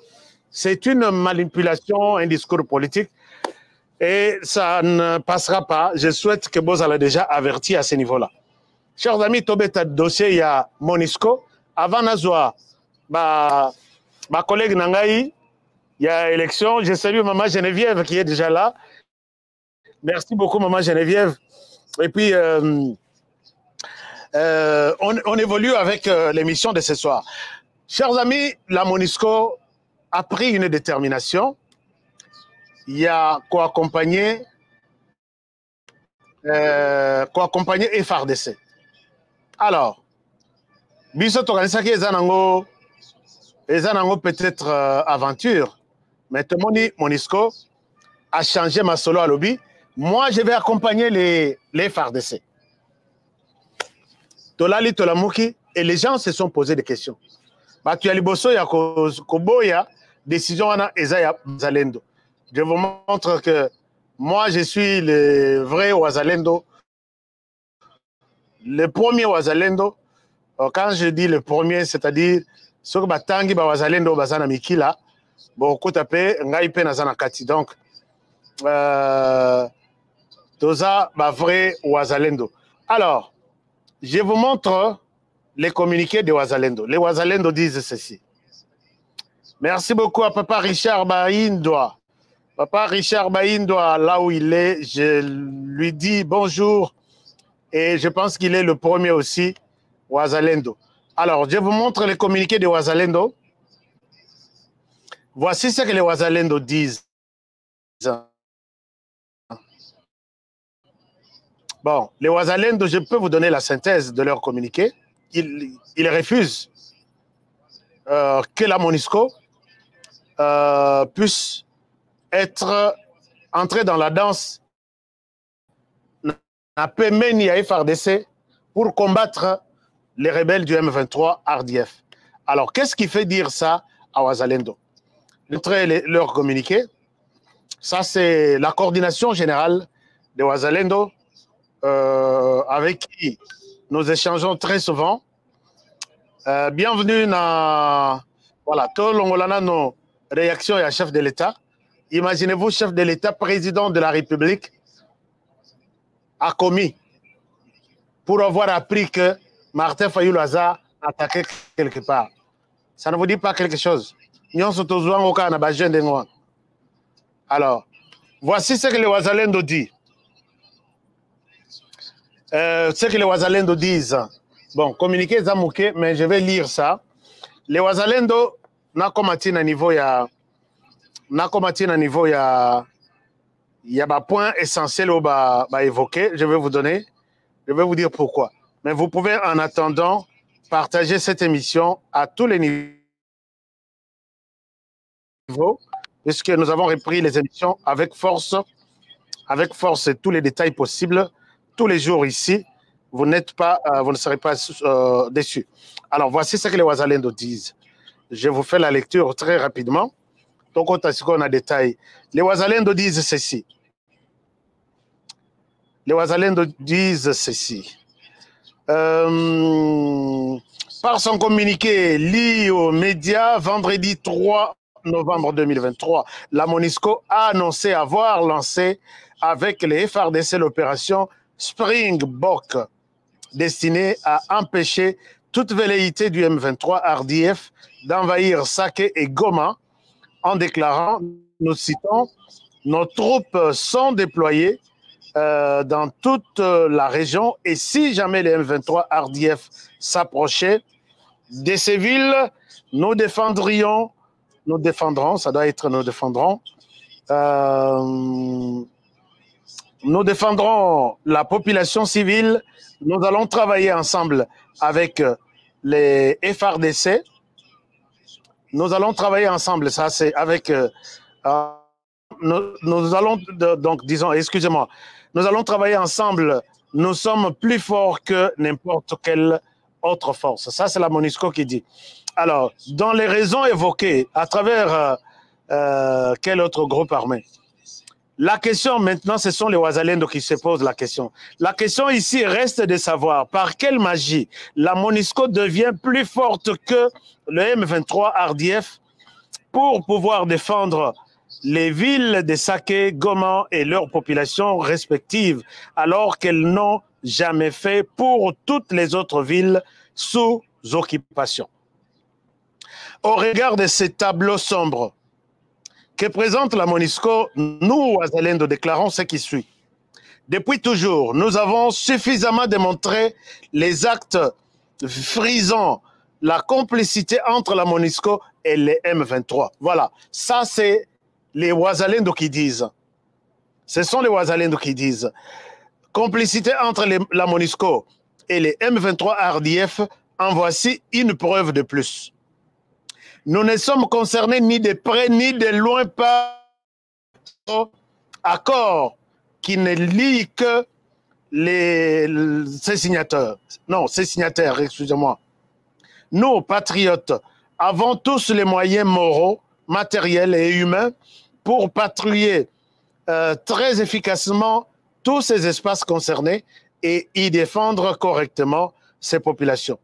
c'est une manipulation, un discours politique. Et ça ne passera pas. Je souhaite que Bozala déjà averti à ce niveau-là. Chers amis, Tobeta dossier, il y a Monisco. Avant Nazoa, ma collègue Nangaï, il y a élection. Je salue Maman Geneviève qui est déjà là. Merci beaucoup, Maman Geneviève. Et puis, on évolue avec l'émission de ce soir. Chers amis, la Monisco a pris une détermination. Il y a co-accompagné FARDC. Alors, biso tokanisaki ezanango peut-être aventure, mais tout le monde Monisco a changé ma solo à lobby. Moi, je vais accompagner les FARDC. Tolali Tolamuki, et les gens se sont posés des questions. Tu as liboso ya koboya décision ana ezaya Zalendo. Je vous montre que moi, je suis le vrai Ouazalendo. Le premier Ouazalendo. Quand je dis le premier, c'est-à-dire ce que Batangi Ouazalendo Bazana Mikila, beaucoup tapé, Ngaipe Nazana Kati. Donc, Toza, vrai Ouazalendo. Alors, je vous montre les communiqués de Ouazalendo. Les Ouazalendo disent ceci. Merci beaucoup à Papa Richard Baïndoa. Papa Richard Baïndoa, là où il est, je lui dis bonjour et je pense qu'il est le premier aussi, Ouazalendo. Alors, je vous montre les communiqués de Ouazalendo. Voici ce que les Ouazalendo disent. Bon, les Ouazalendo, je peux vous donner la synthèse de leur communiqué. Ils refusent que la Monisco puisse être entré dans la danse à FARDC pour combattre les rebelles du M23 RDF. Alors, qu'est-ce qui fait dire ça à Ouazalendo? Leur communiqué, ça c'est la coordination générale de Ouazalendo avec qui nous échangeons très souvent. Bienvenue dans voilà, tout l'ongolana nos réactions et à chef de l'État. Imaginez-vous, chef de l'État, président de la République, a commis pour avoir appris que Martin Fayulu a attaqué quelque part. Ça ne vous dit pas quelque chose? Alors, voici ce que les Ouazalendo dit. Ce que les Ouazalendo disent. Bon, communiqué Zamouké, mais je vais lire ça. Les Ouazalendo n'a combattu à niveau il y a un point essentiel au bas évoqué. Je vais vous donner, je vais vous dire pourquoi. Mais vous pouvez en attendant partager cette émission à tous les niveaux, puisque nous avons repris les émissions avec force et tous les détails possibles, tous les jours ici. Vous n'êtes pas, vous ne serez pas déçus. Alors voici ce que les Ouazalendo disent. Je vous fais la lecture très rapidement. Donc, on a détail. Les Wazalendo disent ceci. Les Wazalendo disent ceci. Par son communiqué lié aux médias, vendredi 3 novembre 2023, la MONUSCO a annoncé avoir lancé avec les FARDC l'opération Springbok, destinée à empêcher toute velléité du M23 RDF d'envahir Saké et Goma, en déclarant, nous citons, nos troupes sont déployées dans toute la région et si jamais les M23 RDF s'approchaient de ces villes, nous défendrons, ça doit être nous défendrons la population civile. Nous allons travailler ensemble avec les FARDC. Nous allons travailler ensemble, ça c'est avec... nous allons, donc disons, excusez-moi, nous allons travailler ensemble. Nous sommes plus forts que n'importe quelle autre force. Ça, c'est la MONUSCO qui dit. Alors, dans les raisons évoquées, à travers quel autre groupe armé? La question maintenant, ce sont les Wazalendo qui se posent la question. La question ici reste de savoir par quelle magie la MONUSCO devient plus forte que le M23 RDF pour pouvoir défendre les villes de Saké, Goma et leurs populations respectives, alors qu'elles n'ont jamais fait pour toutes les autres villes sous occupation. Au regard de ces tableaux sombres que présente la MONUSCO, nous, Wazalendo, déclarons ce qui suit. Depuis toujours, nous avons suffisamment démontré les actes frisants, la complicité entre la MONUSCO et les M23. Voilà, ça c'est les Wazalendo qui disent. Ce sont les Wazalendo qui disent. Complicité entre la MONUSCO et les M23 RDF, en voici une preuve de plus. Nous ne sommes concernés ni de près ni de loin par accord qui ne lie que ces signataires. Non, ces signataires, excusez-moi. Nous, patriotes, avons tous les moyens moraux, matériels et humains pour patrouiller très efficacement tous ces espaces concernés et y défendre correctement ces populations.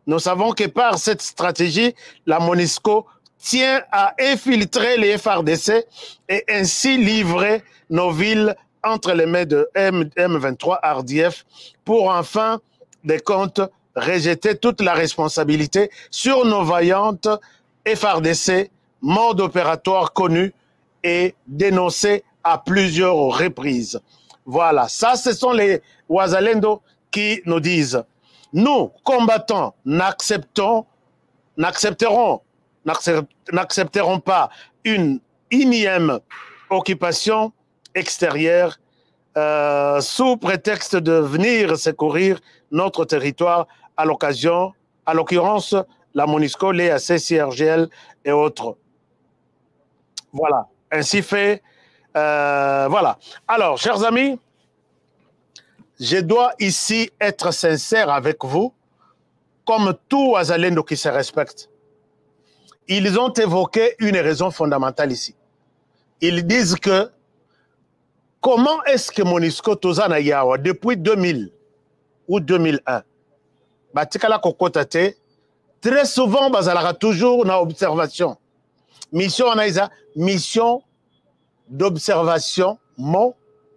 Nous savons que par cette stratégie, la MONUSCO tient à infiltrer les FARDC et ainsi livrer nos villes entre les mains de M23 RDF pour en fin de compte rejeter toute la responsabilité sur nos vaillantes FARDC, mode opératoire connu et dénoncé à plusieurs reprises. Voilà, ça ce sont les Wazalendo qui nous disent. Nous, combattants, n'accepterons pas une énième occupation extérieure sous prétexte de venir secourir notre territoire à l'occasion, à l'occurrence, la MONUSCO, l'EAC, CIRGL et autres. Voilà, ainsi fait. Voilà. Alors, chers amis, je dois ici être sincère avec vous, comme tout Wazalendo qui se respecte. Ils ont évoqué une raison fondamentale ici. Ils disent que comment est-ce que MONUSCO Tozana Yawa, depuis 2000 ou 2001, Batikala Kokotate, très souvent, Bazalara toujours dans observation. Mission Anaïsa, mission d'observation,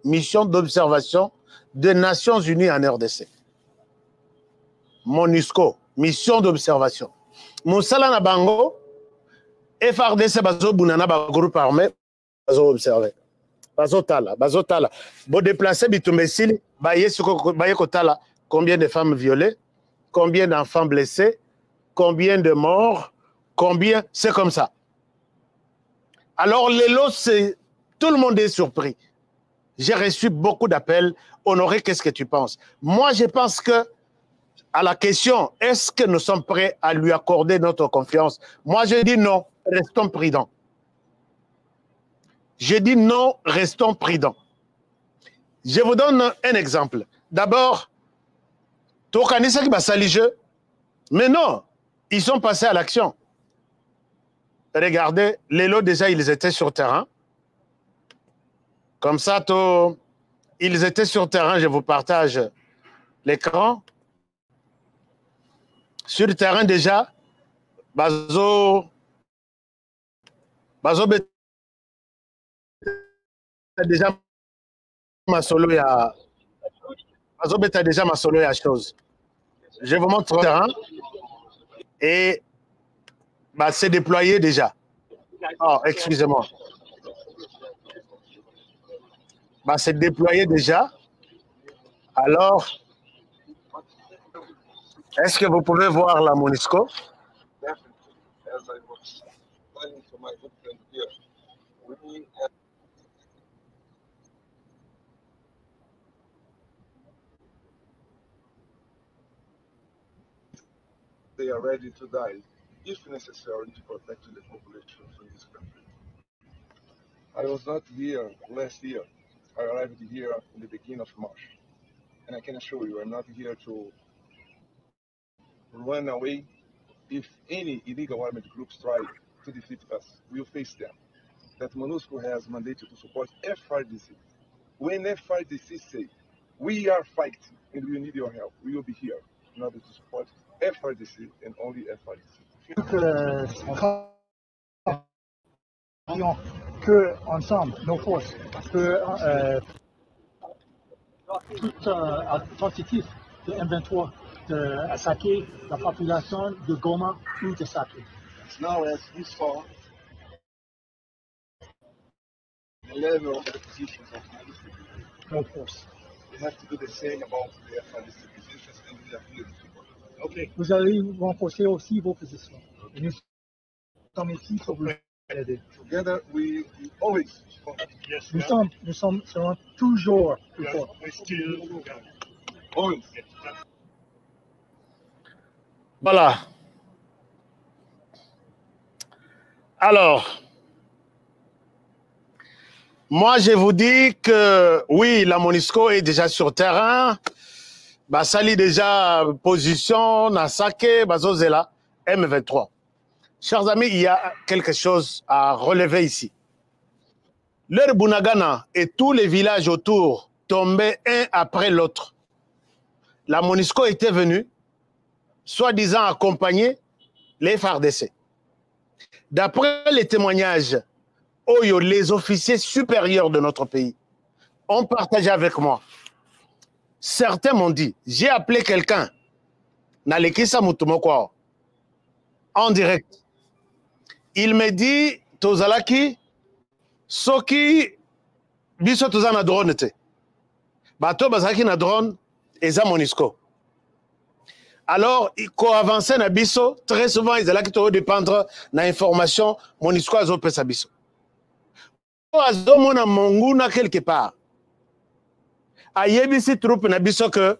mission d'observation des Nations Unies en RDC. MONUSCO, mission d'observation. Moussala Nabango, FARDC Bazo Bounana, groupe armé, Bazo observé. Bazo Tala. Bon déplacé, Bitumbesili, Baye Kotala, combien de femmes violées, combien d'enfants blessés, combien de morts, combien, c'est comme ça. Alors, les lots, tout le monde est surpris. J'ai reçu beaucoup d'appels. Honoré, qu'est-ce que tu penses? Moi, je pense que, à la question, est-ce que nous sommes prêts à lui accorder notre confiance? Moi, je dis non, restons prudents. Je dis non, restons prudents. Je vous donne un exemple. D'abord, Tokanisa qui va salir, mais non, ils sont passés à l'action. regardez, les lots déjà, ils étaient sur terrain. Comme ça, ils étaient sur terrain, je vous partage l'écran. Sur le terrain déjà, Bazo déjà ma solo ya Bazo beta déjà ma solo ya chose. Je vous montre le terrain et bah, c'est déployé déjà. Oh, excusez-moi. Bah, c'est déployé déjà. Alors, est-ce que vous pouvez voir la MONUSCO? They are ready to die, if necessary, to protect the population in this country. I was not here last year. I arrived here in the beginning of March. And I can assure you, I'm not here to run away. If any illegal armed groups try to defeat us, we'll face them. That MONUSCO has mandated to support FRDC. When FRDC say, we are fighting and we need your help, we will be here in order to support FRDC and only FRDC. Que ensemble, nos forces, que toute tentative de M23 d'attaquer la population de Goma ou de Sake. As now as we saw the level of the positions of the No force. we have to do the same about the FRDC positions and we are here to support. Okay. Vous allez renforcer aussi vos positions. Et nous sommes ici pour vous aider. Together we always support. Yes, nous serons toujours plus forts. Always. Voilà. Alors, moi je vous dis que oui, la MONUSCO est déjà sur terrain. Basali déjà position, Nasake, Bazozela, M23. Chers amis, il y a quelque chose à relever ici. Leur Bunagana et tous les villages autour tombaient un après l'autre. La MONUSCO était venue, soi-disant accompagner les FARDC. D'après les témoignages, les officiers supérieurs de notre pays ont partagé avec moi. Certains m'ont dit, j'ai appelé quelqu'un, Nalekisa Mutumokwa, en direct. Il me dit, Tozalaki, Soki, Biso Tozana drone te. Bato Bazaki na drone, Eza MONUSCO. Alors, quand avancer na Biso, très souvent, ils allaient dépendre de l'information MONUSCO a zopé sa Biso. Azo mona monguna quelque part. Ayebisi troupe na biso que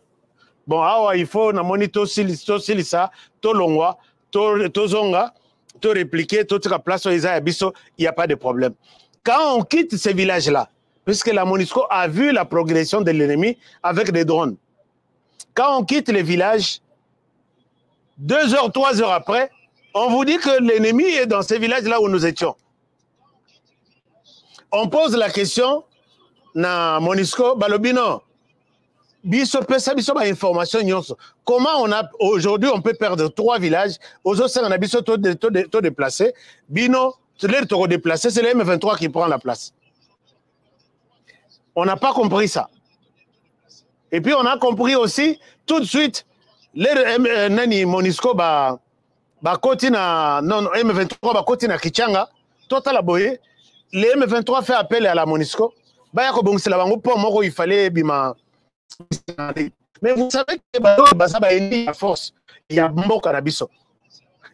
bon awa il faut na monito silisa to longwa to zonga to répliquer to tika place ya biso, il y a pas de problème. Quand on quitte ces villages là, puisque la MONUSCO a vu la progression de l'ennemi avec des drones. Quand on quitte les villages, 2 heures, 3 heures après, on vous dit que l'ennemi est dans ces villages là où nous étions. On pose la question na MONUSCO balobino biso pesa biso ba information nyonso. Comment on a aujourd'hui on peut perdre 3 villages aux autres on a biso to déplacer bino les to déplacer, c'est le M23 qui prend la place. On n'a pas compris ça. Et puis on a compris aussi tout de suite les nani MONUSCO ba koti na non M23 ba koti na Kichanga total aboye. Les M23 fait appel à la MONUSCO. Il fallait bima. Mais vous savez que la force, il y a Mboka Rabiso.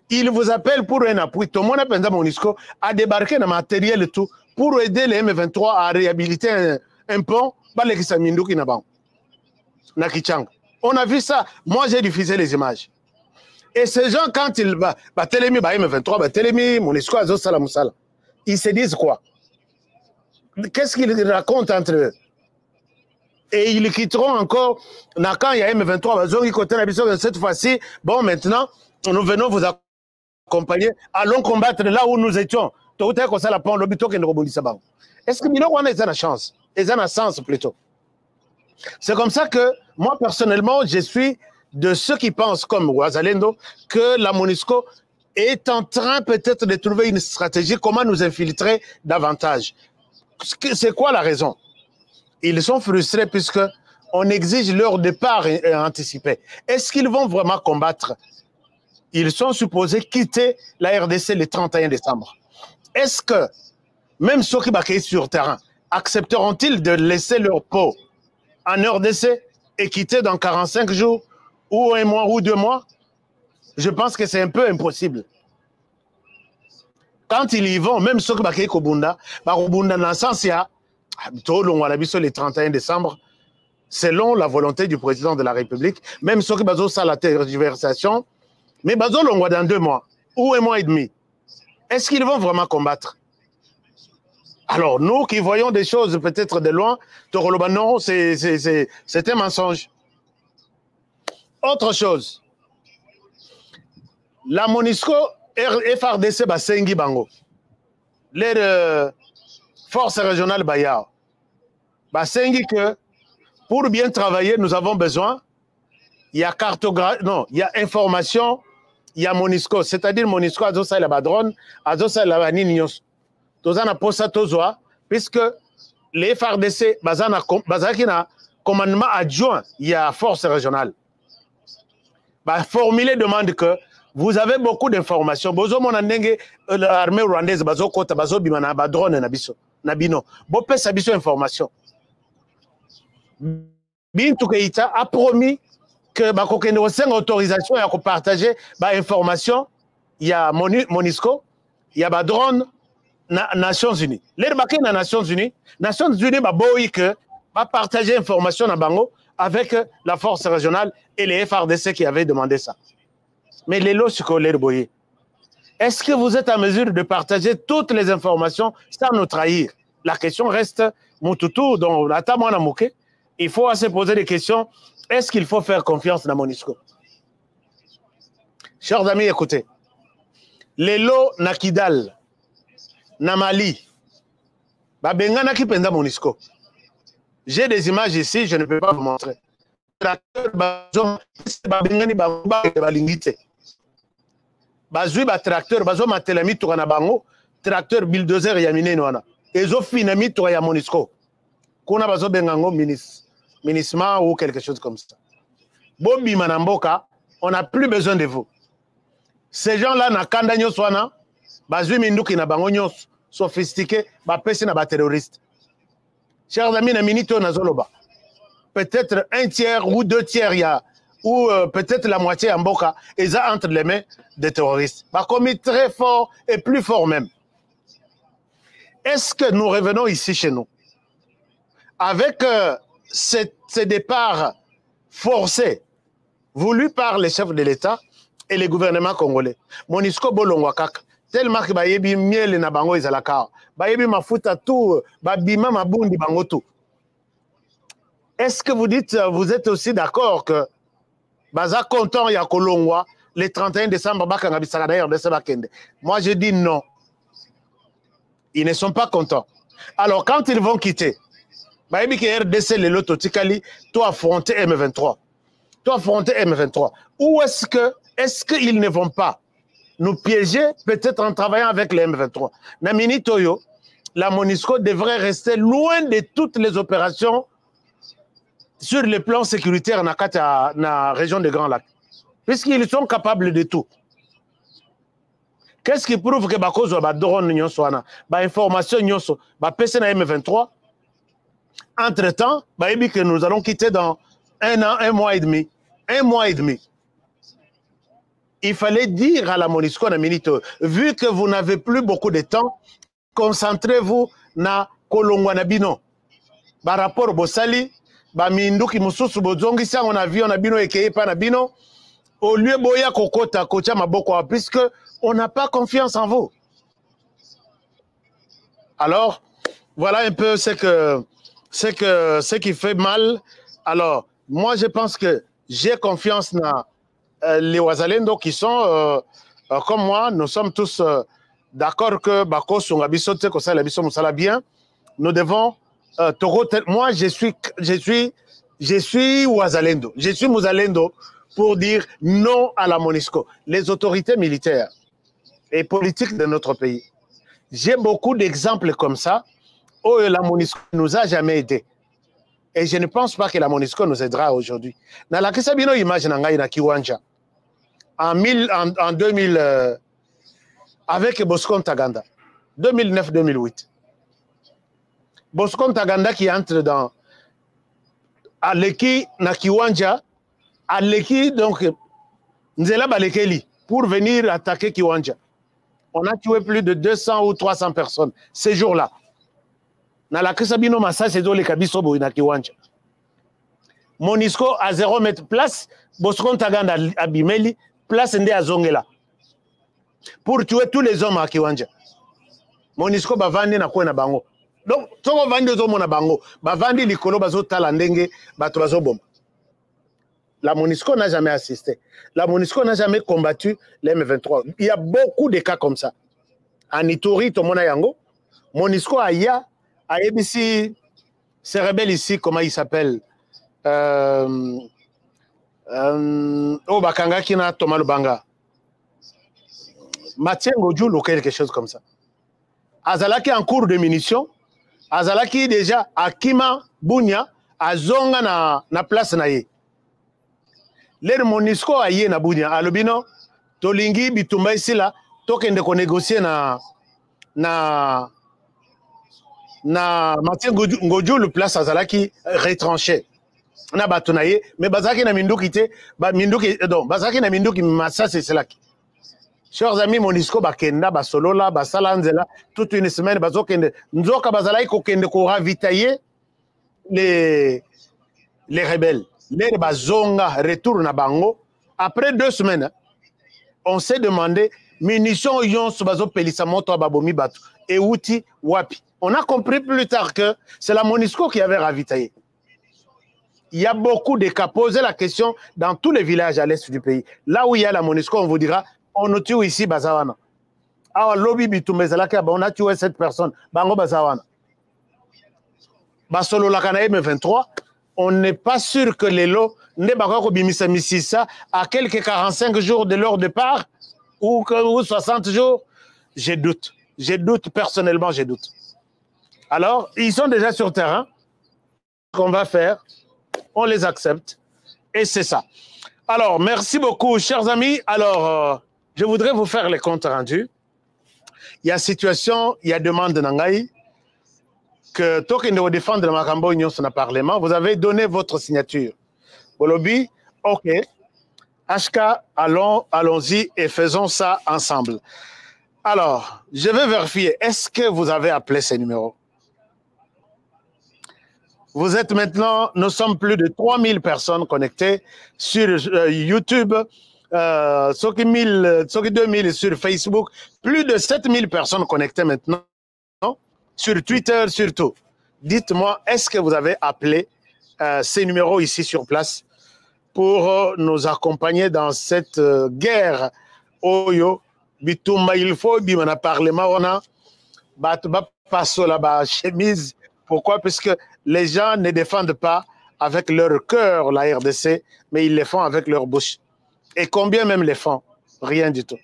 Il vous appelle pour un appui. Tout le monde a MONUSCO à débarquer dans le matériel et tout pour aider les M23 à réhabiliter un pont. On a vu ça. Moi, j'ai diffusé les images. Et ces gens, quand ils télémi M23, télémi MONUSCO à Zosalamoussala, ils se disent quoi? Qu'est-ce qu'ils racontent entre eux? Et ils quitteront encore. Quand il y a M23, cette fois-ci, bon, maintenant, nous venons vous accompagner. accompagner, allons combattre là où nous étions. Est-ce que Milo Wana a la chance? Ils ont un sens plutôt. C'est comme ça que moi, personnellement, je suis de ceux qui pensent, comme Ouazalendo, que la MONUSCO est en train peut-être de trouver une stratégie, comment nous infiltrer davantage. C'est quoi la raison? Ils sont frustrés puisque on exige leur départ anticipé. Est-ce qu'ils vont vraiment combattre? Ils sont supposés quitter la RDC le 31 décembre. Est-ce que, même ceux qui sont sur terrain, accepteront-ils de laisser leur peau en RDC et quitter dans 45 jours, ou un mois, ou 2 mois? Je pense que c'est un peu impossible. Quand ils y vont, même ceux qui sont au Bunda, dans le sens, il y a le 31 décembre, selon la volonté du président de la République, même ceux qui sont à la tergiversation, mais dans 2 mois, ou 1 mois et demi. Est-ce qu'ils vont vraiment combattre? Alors, nous qui voyons des choses peut-être de loin, non, c'est un mensonge. Autre chose, la MONUSCO, FRDC, Basengi Bango, les forces régionales Bayard, Basengi que pour bien travailler, nous avons besoin, il y a cartographie, non, il y a information, il y a MONUSCO, c'est-à-dire MONUSCO, Azosa la drone, Azosa la Ninios. Tozana posa tozoa, puisque les FRDC, Bazakina, commandement adjoint, il y a force régionale. Formuler demande que vous avez beaucoup d'informations. Bozo monandenge l'armée rwandaise, bazo kota, bazo bimana, ba drone nabiso, nabino. Bopé sabiso information. Bintou Keïta a promis que bakokende oseng autorisation à partager ba information. Il y a MONUSCO, il y a ba drone. Nations Unies. Les Nations Unies, Nations Unies va partager information à Bango avec la force régionale et les FRDC qui avaient demandé ça. Mais les lots scolaires boyés. Est-ce que vous êtes en mesure de partager toutes les informations sans nous trahir? La question reste Moutoutou, dont la table a moqué. Il faut se poser des questions. Est-ce qu'il faut faire confiance dans MONUSCO? Chers amis, écoutez. Les lots Nakidal, na Mali, Bengana qui penda MONUSCO. J'ai des images ici, je ne peux pas vous montrer. Tracteur bazo Bengani balingite. Bazui ba tracteur bazo matelami to na bango, tracteur bulldozer yamine noana. Ezo finami to ya MONUSCO. Kuna bazo bengango ministre ou quelque chose comme ça. Bombi manamboka, on n'a plus besoin de vous. Ces gens-là na kanda nyoswana. Bazui minduki na bango nyos sophistiqué ba pesi na ba terroriste. Chers amis, na minito na zoloba. Peut-être 1/3 ou 2/3 ya ou peut-être la moitié en boka et ça entre les mains des terroristes. Ba commis très fort et plus fort même. Est-ce que nous revenons ici chez nous avec ces départs forcés voulus par les chefs de l'État et les gouvernements congolais? MONUSCO bolongwa kaka tellement que bayebi miel na bango ezalaka bayebi mafuta tout babima mabundi bango tout. Est-ce que vous dites, vous êtes aussi d'accord que baza content ya kolongwa le 31 décembre bakanga bisaka d'ailleurs de sebakende? Moi je dis non. Ils ne sont pas contents. Alors quand ils vont quitter bayebi que RDC le loto tikali toi affronter M23. Toi affronter M23. Ou est-ce qu'ils ne vont pas nous piéger peut-être en travaillant avec les M23? Namini Toyo, la MONUSCO devrait rester loin de toutes les opérations sur le plan sécuritaire dans la région des Grands Lacs. Puisqu'ils sont capables de tout. Qu'est-ce qui prouve que Bakozo ba drone nyoswana, ba information nyoso, ba PC na M23? Entre-temps, bayebi que nous allons quitter dans 1 an, 1 mois et demi. 1 mois et demi. Il fallait dire à la MONUSCO, vu que vous n'avez plus beaucoup de temps, concentrez-vous na Kolongwanabino. Par rapport au Bossali, Minduki Mususu Bozongi, ça on a vu, on a bino et pas nabino. Au lieu Boya Kokota, Kocha Maboko, puisque on n'a pas confiance en vous. Alors, voilà un peu ce qui fait mal. Alors, moi je pense que j'ai confiance dans les Ouazalendo qui sont comme moi, nous sommes tous d'accord que Bako Sungabiso, que ça, la biso musala bien. Nous devons, moi, je suis Ouazalendo. Je suis Mouzalendo pour dire non à la MONUSCO. Les autorités militaires et politiques de notre pays. J'ai beaucoup d'exemples comme ça où la MONUSCO ne nous a jamais aidés. Et je ne pense pas que la MONUSCO nous aidera aujourd'hui. Dans la Kisabino image na Kiwanja, en 2000, avec Bosco Ntaganda, 2009-2008. Bosco Ntaganda qui entre dans Aleki na Kiwanja, Aleki donc Nzela Balekeli pour venir attaquer Kiwanja. On a tué plus de 200 ou 300 personnes ces jours-là. Dans la Kisabino Massa, c'est dans les Kabisobo na Kiwanja. MONUSCO à 0 mètre place, Bosco Ntaganda à Bimeli, place Ndé à Zongela. Pour tuer tous les hommes à Kiwanja. MONUSCO bavandi na kwena bango. Donc, toko vandi ozomo na bango, bavandi likolo bazo tala ndenge bato bazo bomba. La MONUSCO n'a jamais assisté. La MONUSCO n'a jamais combattu les M23. Il y a beaucoup de cas comme ça. En Ituri, Tomona Yango, MONUSCO a ABC, ces rebelles ici, comment ils s'appellent Bakanga Kina Thomas Lubanga. Mathieu Ngodjoul ou quelque chose comme ça. Azalaki en cours de munitions, Azalaki déjà Akima Bunya, Azonga na place na ye. Le MONUSCO a yé na Bunya, alobino, Tolingi bitumba ici là, tokende ko négocier na Mathieu Ngodjoul place Azalaki retranché. Na batunaye, mais Bazaki na Minduki te, donc Bazaki na Minduki massa c'est cela qui. Chers amis, MONUSCO bakenda basolola basalanzela toute une semaine bazokende nzoka bazalai kokende ko ravitailler les rebelles. Les bazonga retour na bango après 2 semaines. On s'est demandé munitions yon bazo pelisa moto babomi batu et outi wapi. On a compris plus tard que c'est la MONUSCO qui avait ravitaillé. Il y a beaucoup de cas. Posez la question dans tous les villages à l'est du pays. Là où il y a la MONUSCO, on vous dira on a tué ici Bazawana. Ah, lobby bitumezalaka, on a tué cette personne. Bango Bazawana. Basolo la Kanae M23, on n'est pas sûr que les lots n'est pas bimisa misisa à quelques 45 jours de leur départ ou 60 jours. Je doute personnellement, je doute. Alors, ils sont déjà sur terrain. Ce qu'on va faire, on les accepte et c'est ça. Alors, merci beaucoup, chers amis. Alors, je voudrais vous faire les comptes rendus. Il y a situation, il y a demande de Nangaï que token de défendre le Makambo Union sur le Parlement. Vous avez donné votre signature. Bolobi, ok. HK, allons-y et faisons ça ensemble. Alors, je vais vérifier. Est-ce que vous avez appelé ces numéros? Vous êtes maintenant, nous sommes plus de 3000 personnes connectées sur YouTube, ceux qui 2000 sur Facebook, plus de 7000 personnes connectées maintenant, sur Twitter surtout. Dites-moi, est-ce que vous avez appelé ces numéros ici sur place pour nous accompagner dans cette guerre? Oyo, Bitumba, il faut, Bimana Parlement, on a passo là-bas, chemise. Pourquoi? Parce que les gens ne défendent pas avec leur cœur la RDC, mais ils le font avec leur bouche. Et combien même les font? Rien du tout.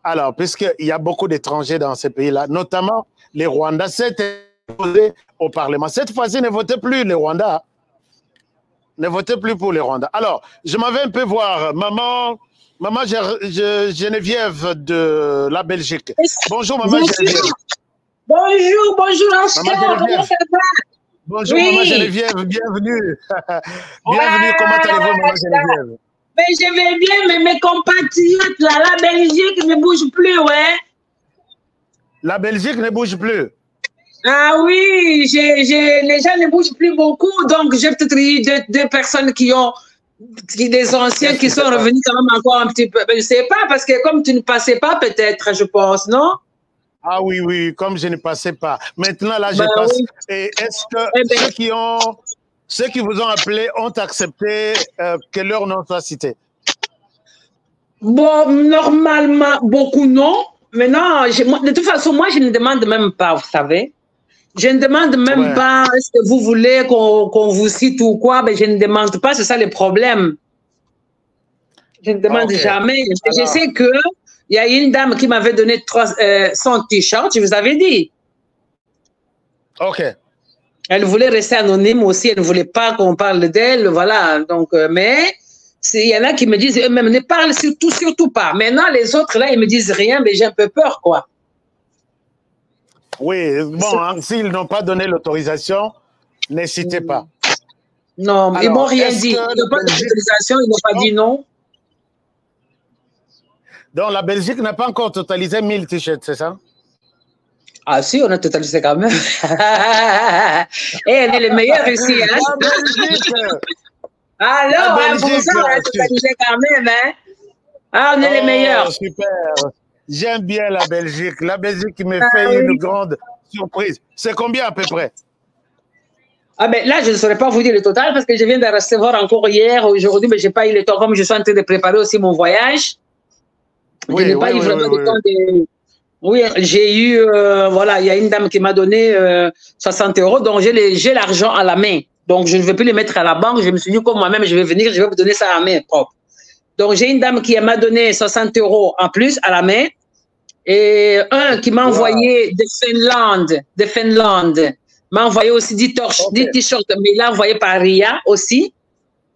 Alors, puisqu'il y a beaucoup d'étrangers dans ces pays-là, notamment les Rwandais, s'étaient posés au Parlement. Cette fois-ci, ne votez plus les Rwandais. Ne votez plus pour les Rwandais. Alors, je m'avais un peu voir maman Geneviève de la Belgique. Bonjour, maman Geneviève. Bonjour, Oscar, comment ça va? Bonjour, maman Geneviève, bienvenue. Bienvenue, comment allez-vous, maman Geneviève? Mais je vais bien, mais mes compatriotes, là, la Belgique ne bouge plus, ouais. La Belgique ne bouge plus? Ah oui, les gens ne bougent plus beaucoup, donc j'ai peut-être eu deux personnes des anciens qui sont revenus quand même encore un petit peu. Mais je ne sais pas, parce que comme tu ne passais pas, peut-être, je pense, non? Ah oui, oui, comme je ne passais pas. Maintenant, là, je passe. Oui. Et est-ce que ceux qui vous ont appelé ont accepté que leur nom soit cité? Bon, normalement, beaucoup non. Maintenant, de toute façon, moi, je ne demande même pas, vous savez. Je ne demande même pas est-ce que vous voulez qu'on vous cite ou quoi, mais je ne demande pas, c'est ça le problème. Je ne demande jamais. Alors, je sais qu'il y a une dame qui m'avait donné 100 t-shirts, je vous avais dit. Ok. Elle voulait rester anonyme aussi, elle ne voulait pas qu'on parle d'elle, voilà. Donc, mais il y en a qui me disent eux-mêmes, ne parlent surtout pas. Maintenant, les autres, là, ils me disent rien, mais j'ai un peu peur, quoi. Oui, bon, hein, s'ils n'ont pas donné l'autorisation, n'hésitez pas. Non, alors, ils m'ont rien dit. Ils n'ont pas d'autorisation, ils n'ont pas dit non. Donc, la Belgique n'a pas encore totalisé 1000 t-shirts, c'est ça? Ah si, on a totalisé quand même. Et elle est le meilleur ici. Hein? La Belgique. Alors, pour ça, on a totalisé quand même. Hein? Ah, on est les meilleurs. Super. J'aime bien la Belgique. La Belgique qui me fait une grande surprise. C'est combien à peu près? Ah ben là, je ne saurais pas vous dire le total parce que je viens de recevoir encore hier, aujourd'hui, mais je n'ai pas eu le temps. Comme je suis en train de préparer aussi mon voyage, je n'ai pas eu vraiment le temps de... Oui, j'ai eu, voilà, il y a une dame qui m'a donné 60 €, donc j'ai l'argent à la main. Donc, je ne vais plus le mettre à la banque. Je me suis dit, comme moi-même, je vais venir, je vais vous donner ça à la main propre. Donc, j'ai une dame qui m'a donné 60 € en plus à la main et un qui m'a envoyé de Finlande, m'a envoyé aussi 10 t-shirts, mais il l'a envoyé par Ria aussi.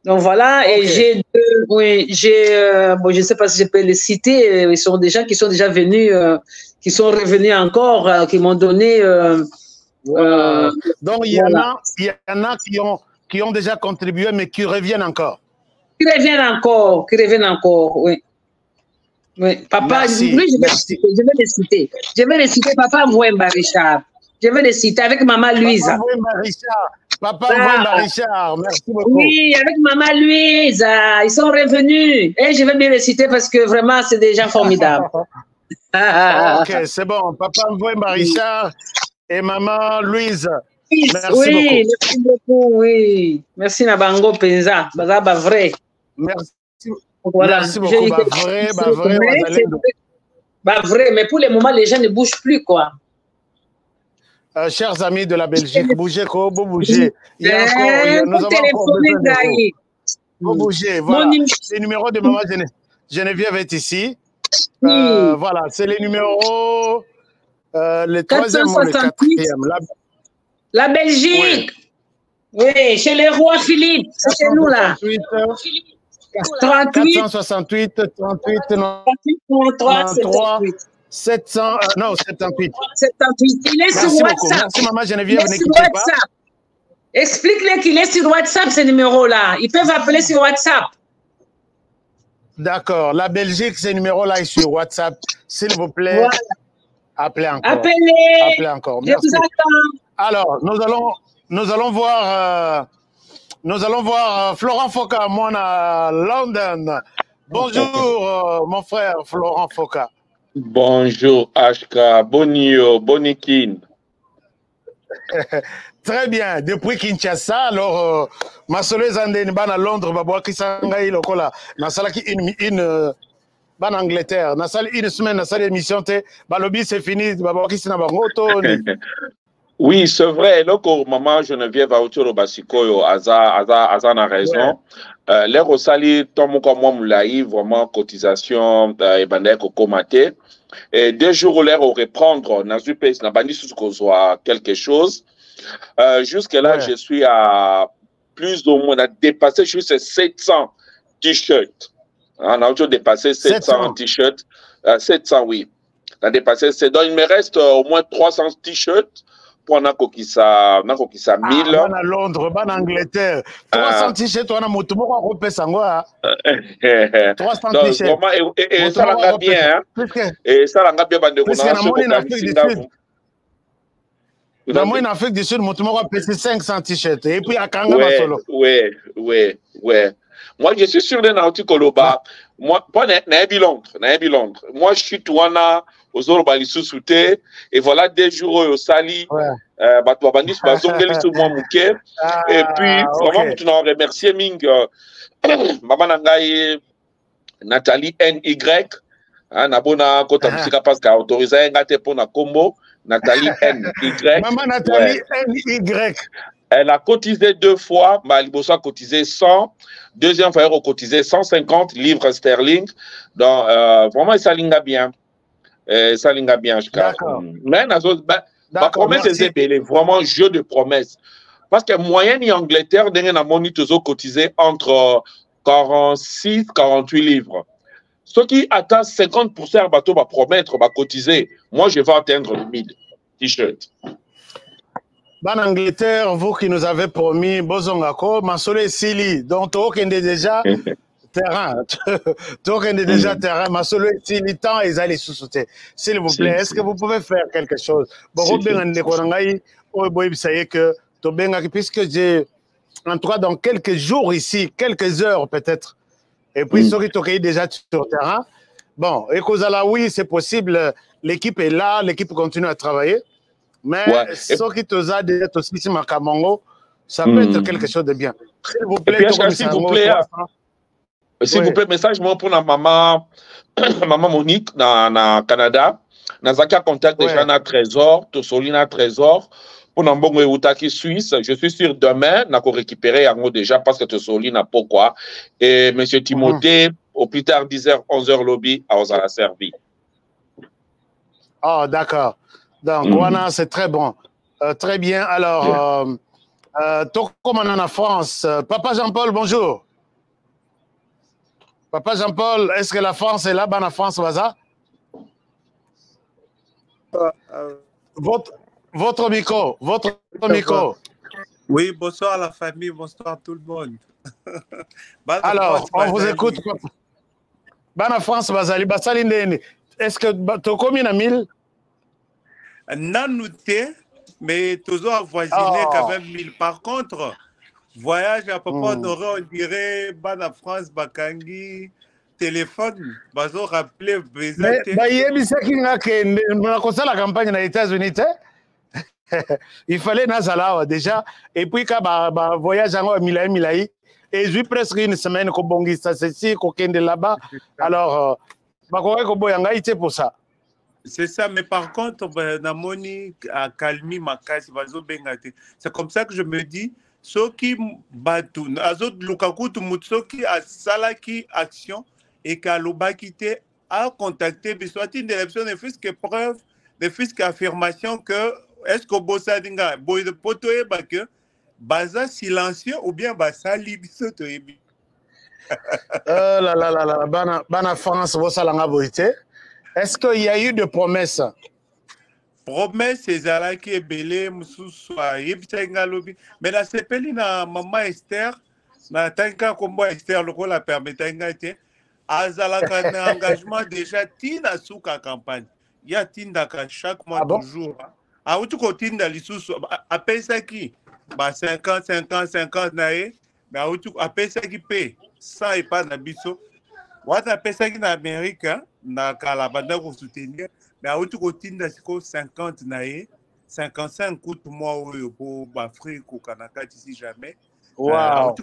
Donc, voilà, et j'ai deux, oui, bon, je ne sais pas si je peux les citer, ils sont des gens qui sont déjà venus, qui sont revenus encore, qui m'ont donné... Donc, il y en a qui ont déjà contribué, mais qui reviennent encore. Qui reviennent encore, oui. Oui, papa, merci, lui, je vais les citer. Je vais les citer, papa Mwemba Richard. Je vais les citer avec maman Louise. Papa Mwemba Richard. Papa Mwemba Richard, merci beaucoup. Oui, avec maman Louise, ils sont revenus. Et je vais bien les citer parce que vraiment, c'est des gens formidables. Ok, c'est bon. Papa Mwemba Richard et maman Louise. Merci beaucoup. Merci beaucoup, oui. Merci Nabango Penza. Bah vrai. Merci. Voilà. Merci beaucoup. Bah vrai, mais pour le moment, les gens ne bougent plus, quoi. Chers amis de la Belgique, bougez, vous bougez. Il y a encore, nous avons encore besoin de vous. Vous bougez, voilà. Le numéro de maman Geneviève est ici. Voilà, c'est le numéro, le troisième ou le quatrième. La Belgique. Oui, chez le roi Philippe. C'est chez nous, là. 468, 38, 93, 700, non, 78. 78. Il est sur WhatsApp. Merci, maman Geneviève, ne quittez pas. Explique-le qu'il est sur WhatsApp, ce numéro-là. Ils peuvent appeler sur WhatsApp. D'accord. La Belgique, ce numéro-là est sur WhatsApp. S'il vous plaît, voilà. Appelez encore. Appelez encore. Merci. Je vous attends. Alors, nous allons voir Florent Foka, moi, à London. Bonjour, mon frère Florent Foka. Bonjour, Ashka. Bonio, Bonikin. Très bien. Depuis Kinshasa, alors, ma soleuse Andeniban à Londres, Baboua Kisangaï, Lokola, Nasalaki une ban Angleterre, Nasal une semaine, Nasal émission, Balobi, c'est fini, Baboua Kisanabangoto. Oui, c'est vrai. Donc, maman Geneviève a autour de Basikoyo, Azan a raison. Les Rosali, Tom comme moi, Moulaï, vraiment cotisation, et bandé Kokomate. Et 2 jours, l'air au reprendre, Nazupe, n'a pas dit ce qu'on soit quelque chose. Jusque-là, je suis à plus ou moins, on a dépassé juste 700 t-shirts. On a toujours dépassé 700 t-shirts. 700, oui. On a dépassé, donc il me reste au moins 300 t-shirts. Pour Nakokisa 1000. Ban à Londres, ban à Angleterre. 300 t-shirts, on a motumoko à Rope Sangwa. 300 t-shirts. Et ça l'a bien. Et ça l'a bien, bande de dans moi, en Afrique du Sud, motumoko a payé 500 t-shirts. Et puis à Kanga Masolo. Oui. Moi, je suis sûr de Nauti Koloba. Moi, pas Naïbi Londres. Moi, je suis Touana. Aux Orobali sous-souté, et voilà 2 jours au Sali, Batouabandis, Bazongeli sur moi Mouké, et puis vraiment, tu n'as remercié Ming, Maman Nangaï, Nathalie NY. Nabona kota musika parce qu'a autorisé ngate pour na combo. Nathalie NY. Maman Nathalie NY. Elle a cotisé 2 fois. Maliboso a cotisé 100. Deuxième fois, elle a cotisé 150 livres sterling. Donc, vraiment, ça linga bien. Ça linga bien, je crois. Mais, ma promesse, c'est vraiment jeu de promesses. Parce que moyenne en Angleterre, on a monitorisé cotisé entre 46 48 livres. Ceux qui atteignent 50% bateau va promettre, va cotiser. Moi, je vais atteindre le 1000 t-shirts. En Angleterre, vous qui nous avez promis Bozongako, Masole Sili, donc tu as déjà terrain. Tu as déjà terrain. Masole Sili, tant ils allaient sous-souter. S'il vous plaît, est-ce que vous pouvez faire quelque chose? Puisque j'ai, en tout cas, dans quelques jours ici, quelques heures peut-être, et puis ceux qui sont déjà sur terrain. Bon, et Kozala, oui, c'est possible. L'équipe est là, l'équipe continue à travailler. Mais ceux qui te ont déjà aussi sur Makamongo, ça peut être quelque chose de bien. S'il vous plaît, s'il vous plaît, message pour la maman, maman Monique dans le Canada. Nazaka contact déjà dans Trésor, Tossolina Trésor. Pour Nambongo et Outaki Suisse, je suis sûr demain, nous allons récupérer un mot déjà parce que Tossolina pourquoi. Et M. Timothée, au plus tard 10h, 11h lobby, à Osala servi. Oh, d'accord. Donc, voilà, c'est très bon. Très bien. Alors, comme on est en France, Papa Jean-Paul, bonjour. Papa Jean-Paul, est-ce que la France est là, en France, Waza? Votre micro, votre micro. Oui, bonsoir la famille, bonsoir tout le monde. Alors, on vous écoute. En France, Bazali, est-ce que tu as combien de 1000? Non, noté, mais toujours avoisiné quand même 1000. Par contre, voyage à Papa Honoré, on dirait, en France, Bakangi, téléphone, bazo rappeler, mais la campagne aux États-Unis, il fallait Nazala déjà, et puis quand voyage à Milaï, et j'ai presque une semaine qu'on bongi ça, c'est qu'on est là-bas, alors, pour ça. C'est ça, mais par contre, Namoni a calmé ma casse, c'est comme ça que je me dis, ceux qui battent, Azot Lukaku, ceux qui a salaki action et qui a l'obakité à contacter, mais soit une élection ne fût que preuve, ne fût qu'affirmation que est-ce que Bossa Dinga, Boy de Potoé, que Baza silencieux ou bien Basa Libisoto. Bana France, Bossa Langa Boité. Est-ce qu'il y a eu de promesses? Promesses, c'est Zala qui est belé, Moussousoua, Yébitenga Lobby. Mais la CPL, na Maman Esther, na Tanka Kombo Esther, le rôle la permettant été, Azalaka un engagement déjà, Tina Souka campagne. Il y a Tindaka chaque mois, toujours. A où tu continues dans l'issue, à ça qui 50, 50, 50 naïe, mais à où tu appelles ça qui paye 100 et pas d'abisso. What appelle ça qui en Amérique, na Calabanda pour soutenir, mais à où tu continues dans 50 naïe, 55 coûte moi pour l'Afrique ou Canada ici jamais. Wow.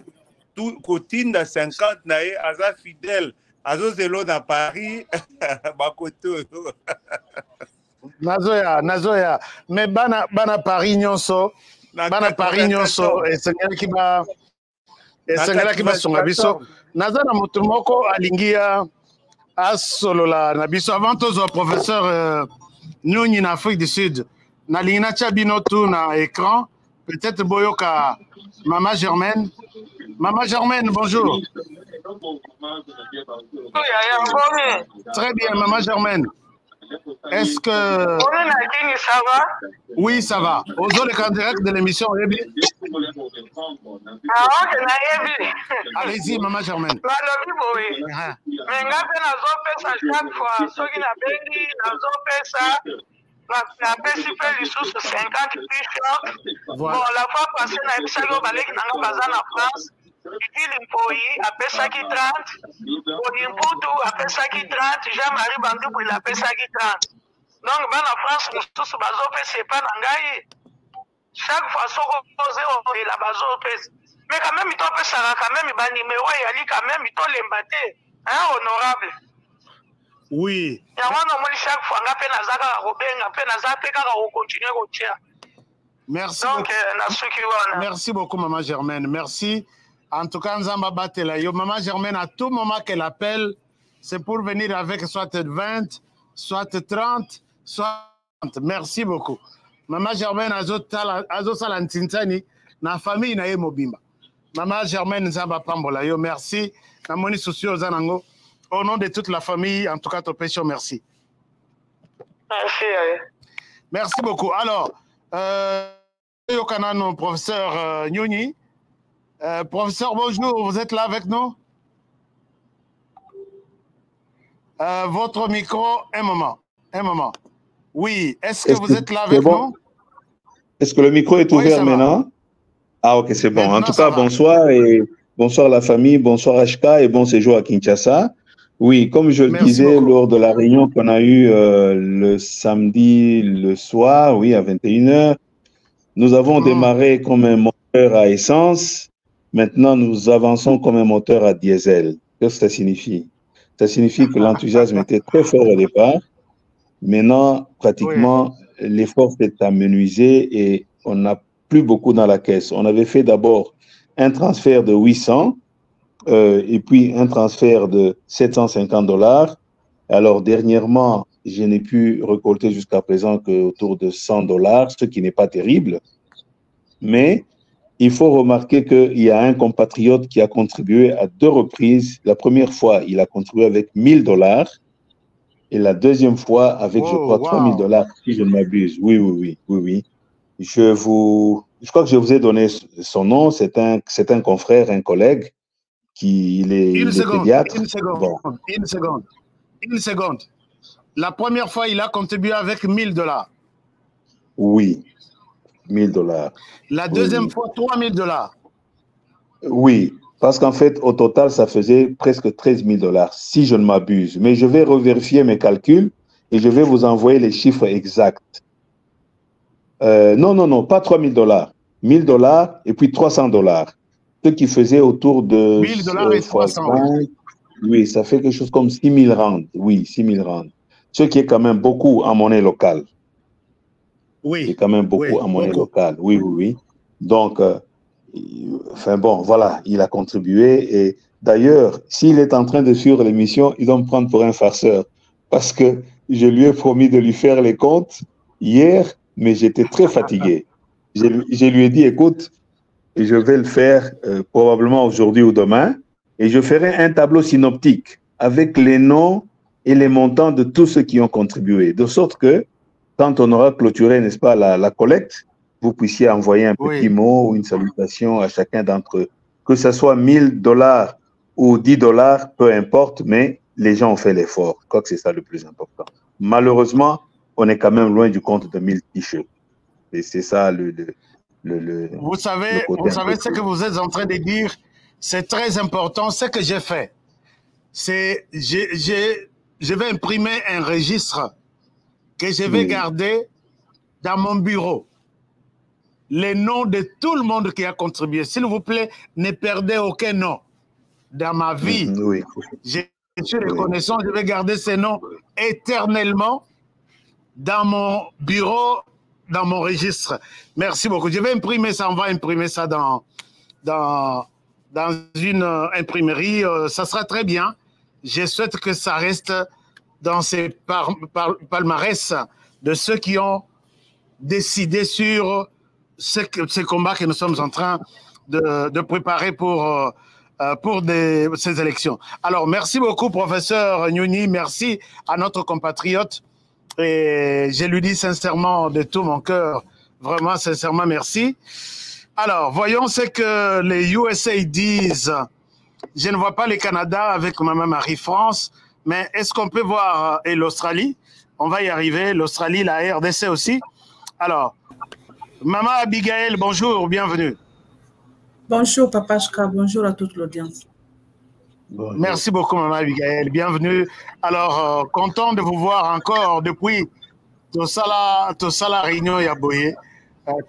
Tout continue dans 50 naïe, Aza fidèle, Azo Zelo dans Paris, Bakoto. Nazoya, mais bana Paris nyonso, et sengela kiba songa biso. Nazana mutumoko alingia asolola na biso avant tozo professeur Nyonyi en Afrique du Sud. Na lingina chabino tout na écran, peut-être boyoka Maman Germaine. Maman Germaine, bonjour. Très bien, Maman Germaine. Est-ce que... Ça va? Oui, ça va. Aux autres en direct de l'émission, allez-y, Maman Germaine. Bon, la fois passée, on a eu en France. Il appelle ça qui 30, Odimputu appelle ça qui 30, Jean-Marie Bandou il appelle ça qui 30. Donc, en France, nous tous, c'est pas Nangaï. Chaque fois, on pose la bazo. Mais quand même, il t'en ça, quand même, il numéro, il y a quand même, il t'en l'embatté. Hein, honorable. Oui. Chaque fois, Merci donc, beaucoup. Merci beaucoup, Maman Germaine. Merci. En tout cas, Nzamba Batela. Maman Germaine, à tout moment qu'elle appelle, c'est pour venir avec soit 20, soit 30, soit 30. Merci beaucoup. Maman Germaine, Azo Salantintani, na famille na mobimba. Maman Germaine Nzamba Pambola. Yo, merci. Namoni Soucio Zanango. Au nom de toute la famille, en tout cas, Topesio, merci. Merci. Merci beaucoup. Alors, Yokanano, professeur Nyoni. Professeur, bonjour, vous êtes là avec nous? Votre micro, un moment. Oui, est-ce que vous êtes là avec nous? Est-ce que le micro est ouvert maintenant? Ah, ok, c'est bon. En tout cas, bonsoir et bonsoir la famille, bonsoir HK et bon séjour à Kinshasa. Oui, comme je le disais lors de la réunion qu'on a eue le samedi le soir, oui, à 21h, nous avons démarré comme un moteur à essence. Maintenant, nous avançons comme un moteur à diesel. Qu'est-ce que ça signifie? Ça signifie que l'enthousiasme était très fort au départ. Maintenant, pratiquement, l'effort s'est amenuisé et on n'a plus beaucoup dans la caisse. On avait fait d'abord un transfert de 800 et puis un transfert de $750. Alors, dernièrement, je n'ai pu récolter jusqu'à présent qu'autour de $100, ce qui n'est pas terrible. Mais il faut remarquer qu'il y a un compatriote qui a contribué à 2 reprises. La première fois, il a contribué avec $1000 et la deuxième fois avec, je crois, $3000, si je ne m'abuse. Oui. Je crois que je vous ai donné son nom. C'est un confrère, un collègue qui est pédiatre. Une seconde. La première fois, il a contribué avec $1000. Oui. $1000. La deuxième fois, $3000. Oui, parce qu'en fait, au total, ça faisait presque $13 000, si je ne m'abuse. Mais je vais revérifier mes calculs et je vais vous envoyer les chiffres exacts. Non, pas $3000. $1000 et puis $300. Ce qui faisait autour de... $1000 et 300. Oui, ça fait quelque chose comme 6000 rands. Oui, 6000 rands. Ce qui est quand même beaucoup en monnaie locale. Oui. C'est quand même beaucoup en monnaie locale. Oui. Donc, enfin bon, voilà, il a contribué. Et d'ailleurs, s'il est en train de suivre l'émission, il doit me prendre pour un farceur. Parce que je lui ai promis de lui faire les comptes hier, mais j'étais très fatigué. Je lui ai dit, écoute, je vais le faire probablement aujourd'hui ou demain, et je ferai un tableau synoptique avec les noms et les montants de tous ceux qui ont contribué, de sorte que quand on aura clôturé, n'est-ce pas, la collecte, vous puissiez envoyer un petit mot ou une salutation à chacun d'entre eux. Que ce soit $1000 ou $10, peu importe, mais les gens ont fait l'effort. Je crois que c'est ça le plus important. Malheureusement, on est quand même loin du compte de 1000 t-shirts. Et c'est ça vous savez ce que vous êtes en train de dire, c'est très important. Ce que j'ai fait, c'est je vais imprimer un registre que je vais garder dans mon bureau. Les noms de tout le monde qui a contribué. S'il vous plaît, ne perdez aucun nom. Dans ma vie, je suis reconnaissant, je vais garder ces noms éternellement dans mon bureau, dans mon registre. Merci beaucoup. Je vais imprimer ça, on va imprimer ça dans une imprimerie. Ça sera très bien. Je souhaite que ça reste dans ces palmarès de ceux qui ont décidé sur ce combat que nous sommes en train de préparer pour ces élections. Alors, merci beaucoup, professeur Nyoni. Merci à notre compatriote. Et je lui dis sincèrement de tout mon cœur, vraiment sincèrement merci. Alors, voyons ce que les USA disent. Je ne vois pas le Canada avec Maman Marie-France, mais est-ce qu'on peut voir et l'Australie? On va y arriver, l'Australie, la RDC aussi. Alors, Maman Abigail, bonjour, bienvenue. Bonjour Papa Chka, bonjour à toute l'audience. Merci beaucoup Maman Abigail, bienvenue. Alors, content de vous voir encore depuis Tosala Réunion Yaboye.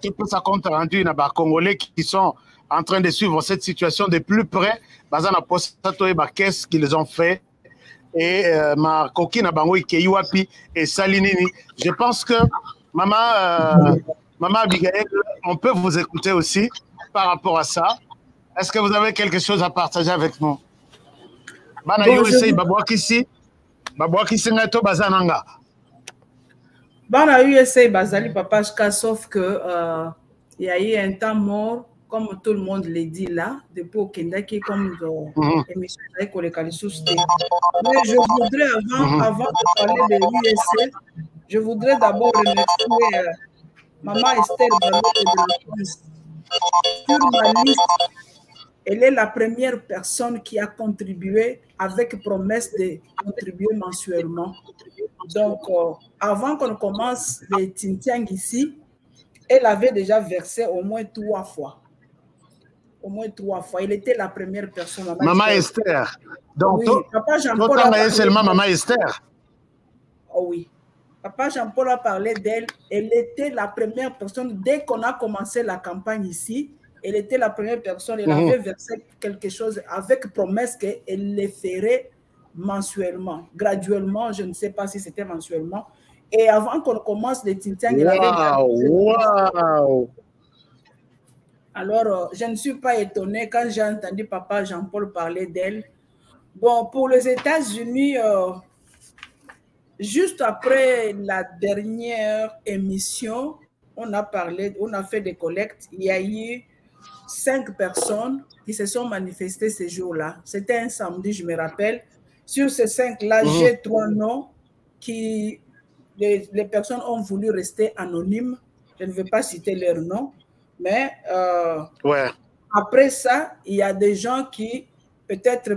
tout ça compte rendu, il y a des Congolais qui sont en train de suivre cette situation de plus près. Qu'est-ce qu'ils ont fait? Et ma coquine et Salinini. Je pense que Maman Abigail, on peut vous écouter aussi par rapport à ça. Est-ce que vous avez quelque chose à partager avec nous? Bana USA babwakisi ngato bazananga. Bana USA bazali papa sauf que il y a eu un temps mort, comme tout le monde le dit là, depuis au Kendaki, comme émission avec les Kalisous. Mais je voudrais, avant de parler de l'USA, je voudrais d'abord remercier Maman Esther Balote de la France. Sur ma liste, elle est la première personne qui a contribué avec promesse de contribuer mensuellement. Donc, avant qu'on commence les Tintiang ici, elle avait déjà versé au moins 3 fois. Au moins 3 fois. Elle était la première personne. Maman Esther. Donc, oui, Papa Jean-Paul a parlé seulement Maman Esther. Oh oui. Papa Jean-Paul a parlé d'elle. Elle était la première personne. Dès qu'on a commencé la campagne ici, elle était la première personne. Elle avait versé quelque chose avec promesse qu'elle le ferait mensuellement, graduellement. Je ne sais pas si c'était mensuellement. Et avant qu'on commence les Tintiang, elle avait... Wow. Alors, je ne suis pas étonnée quand j'ai entendu Papa Jean-Paul parler d'elle. Bon, pour les États-Unis, juste après la dernière émission, on a fait des collectes. Il y a eu 5 personnes qui se sont manifestées ce jour-là. C'était un samedi, je me rappelle. Sur ces 5-là, j'ai 3 noms qui... Les personnes ont voulu rester anonymes. Je ne vais pas citer leurs noms. Mais après ça, il y a des gens qui, peut-être,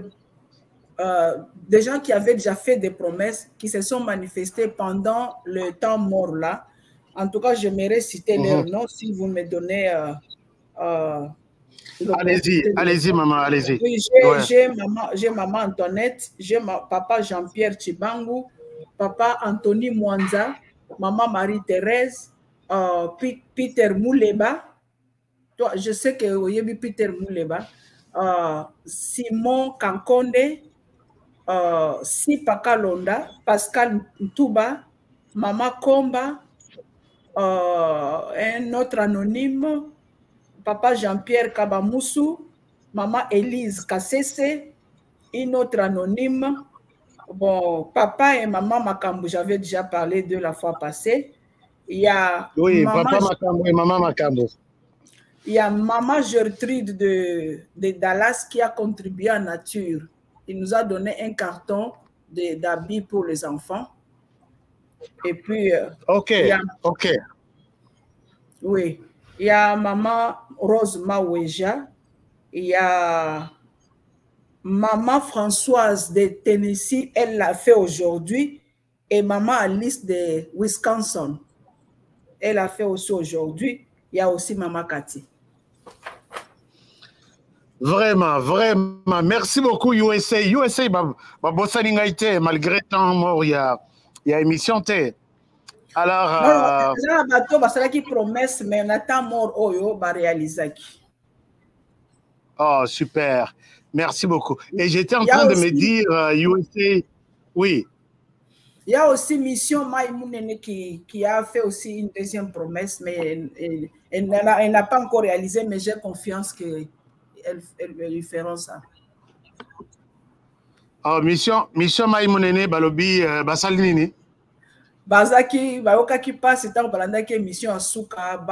des gens qui avaient déjà fait des promesses, qui se sont manifestés pendant le temps mort là. En tout cas, j'aimerais citer leurs noms si vous me donnez... allez-y, maman, allez-y. Oui, j'ai maman Antoinette, j'ai papa Jean-Pierre Chibangu, papa Anthony Mwanza, maman Marie-Thérèse, Peter Mouleba. Toi, je sais que vous avez Peter Mouleba, Simon Kankonde, Sipa Londa, Pascal Ntouba, maman Komba, un autre anonyme, papa Jean-Pierre Kabamoussou, maman Élise Kassese, une autre anonyme. Bon, papa et maman Makambu, j'avais déjà parlé de la fois passée. Il y a papa Makambu et maman Makambu. Il y a maman Gertrude de Dallas qui a contribué en nature. Il nous a donné un carton d'habits pour les enfants. Et puis... Oui. Il y a maman Rose Maweja. Il y a maman Françoise de Tennessee. Elle l'a fait aujourd'hui. Et maman Alice de Wisconsin. Elle a fait aussi aujourd'hui. Il y a aussi maman Cathy. Vraiment, vraiment. Merci beaucoup, USA. USA, malgré tant mort, il y a émission. Alors, oh, super. Merci beaucoup. Et j'étais en train de me dire, USA, oui. Il y a aussi Mission Maïmounene qui a fait aussi une deuxième promesse, mais elle n'a pas encore réalisé, mais j'ai confiance qu'elle lui feront ça. Oh, Mission Maïmounene, Balobi, Basalinini. Bazaki, Baoka qui passe, tant que mission à Souka,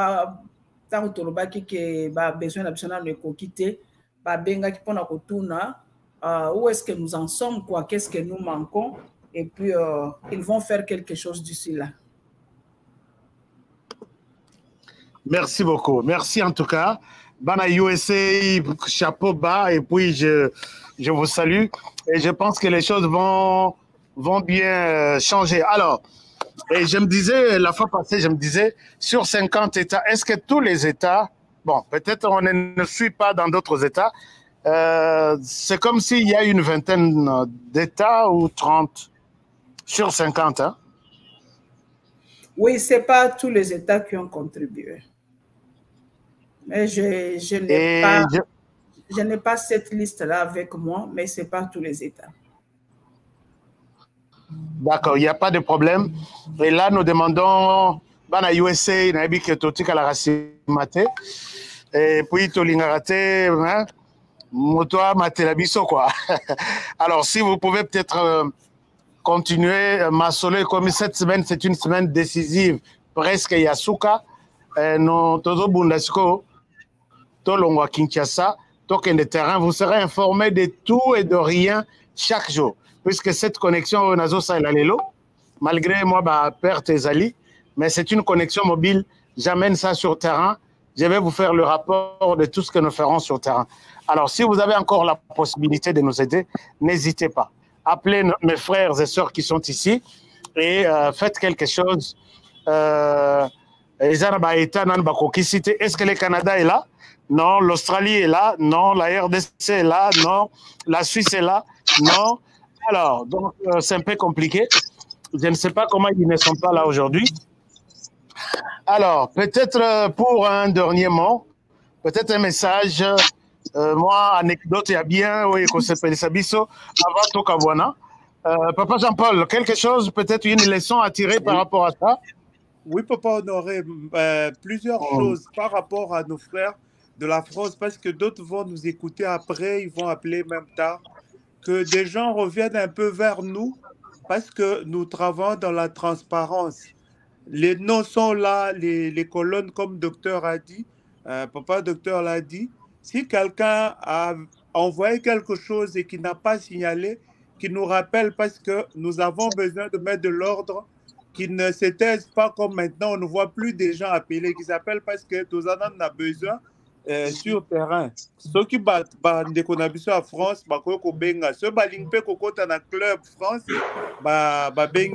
tant que besoin d'absolument ne quitter, Benga qui pona kotuna, où est-ce que nous en sommes, quoi, qu'est-ce que nous manquons, et puis ils vont faire quelque chose d'ici là. Merci beaucoup, merci en tout cas. Bana USA, chapeau bas, et puis je vous salue, et je pense que les choses vont bien changer. Alors, et je me disais, la fois passée, sur 50 États, est-ce que tous les États, bon, peut-être on ne suit pas dans d'autres États, c'est comme s'il y a une vingtaine d'États ou 30 sur 50, hein? Oui, ce n'est pas tous les États qui ont contribué. Mais je n'ai pas cette liste-là avec moi, mais ce n'est pas tous les États. D'accord, il n'y a pas de problème. Et là, nous demandons, dans la USA, il y a des gens la racismate. Et puis, tu as motoa matelabiso quoi. Alors, si vous pouvez peut-être continuer, Masolo, comme cette semaine, c'est une semaine décisive, presque Yasuka, nous, Todo Bundesco, Tolongwa Kinshasa, Token de terrain, vous serez informés de tout et de rien chaque jour. Puisque cette connexion au Nazo Saïlalelo, malgré moi, perte et Zali, mais c'est une connexion mobile, j'amène ça sur terrain, je vais vous faire le rapport de tout ce que nous ferons sur terrain. Alors, si vous avez encore la possibilité de nous aider, n'hésitez pas. Appelez mes frères et sœurs qui sont ici et faites quelque chose. Est-ce que le Canada est là? Non. L'Australie est là? Non. La RDC est là? Non. La Suisse est là? Non. Alors, donc, c'est un peu compliqué. Je ne sais pas comment ils ne sont pas là aujourd'hui. Alors, peut-être pour un dernier mot, peut-être un message. Moi, anecdote, il y a bien, oui, qu'on s'appelle Sabiso, avant Tokabwana. Papa Jean-Paul, quelque chose, peut-être une leçon à tirer par rapport à ça? Oui, Papa Honoré, plusieurs choses par rapport à nos frères de la France, parce que d'autres vont nous écouter après, ils vont appeler même tard, que des gens reviennent un peu vers nous, parce que nous travaillons dans la transparence. Les noms sont là, les colonnes, comme docteur a dit, Papa docteur l'a dit. Si quelqu'un a envoyé quelque chose et qui n'a pas signalé, qui nous rappelle parce que nous avons besoin de mettre de l'ordre, qui ne se taisent pas comme maintenant. On ne voit plus des gens appeler, qui s'appellent parce que nous en avons besoin sur terrain. Ceux qui battent des conditions à France, ceux qui benga, ceux qui sont dans le club France,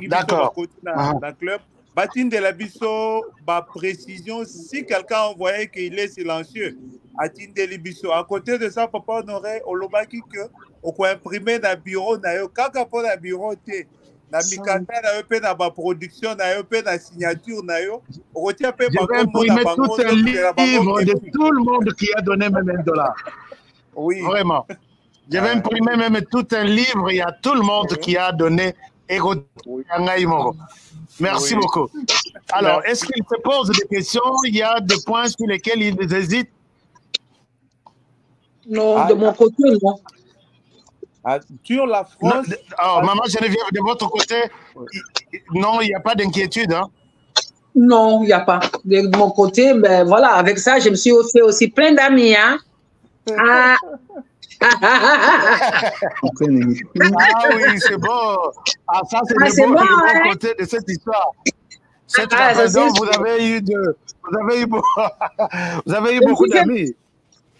d'accord. Dans le club. Batin de la biso, précision, si quelqu'un a envoyé qu'il est silencieux, à côté de ça, Papa Honoré, on l'a dit qu'on peut imprimer dans le bureau, quand on a le bureau, na mikanda na yo pe na ba production na yo pe na signature na yo okotia pe ba imprimer tout un livre de tout le monde qui a donné même $1. Oui, vraiment. Je vais imprimer même tout un livre, il y a tout le monde qui a donné Merci beaucoup. Alors, est-ce qu'il se pose des questions? Il y a des points sur lesquels ils hésitent? Non, de mon côté, non. Sur la France. Alors, Maman Geneviève, de votre côté, non, il n'y a pas d'inquiétude. Hein? Non, il n'y a pas. De mon côté, ben voilà, avec ça, je me suis fait aussi plein d'amis. Hein? Ah. Ah oui, c'est bon. Ah, ça, c'est le bon côté de cette histoire. Cette raison, vous avez eu beaucoup d'amis.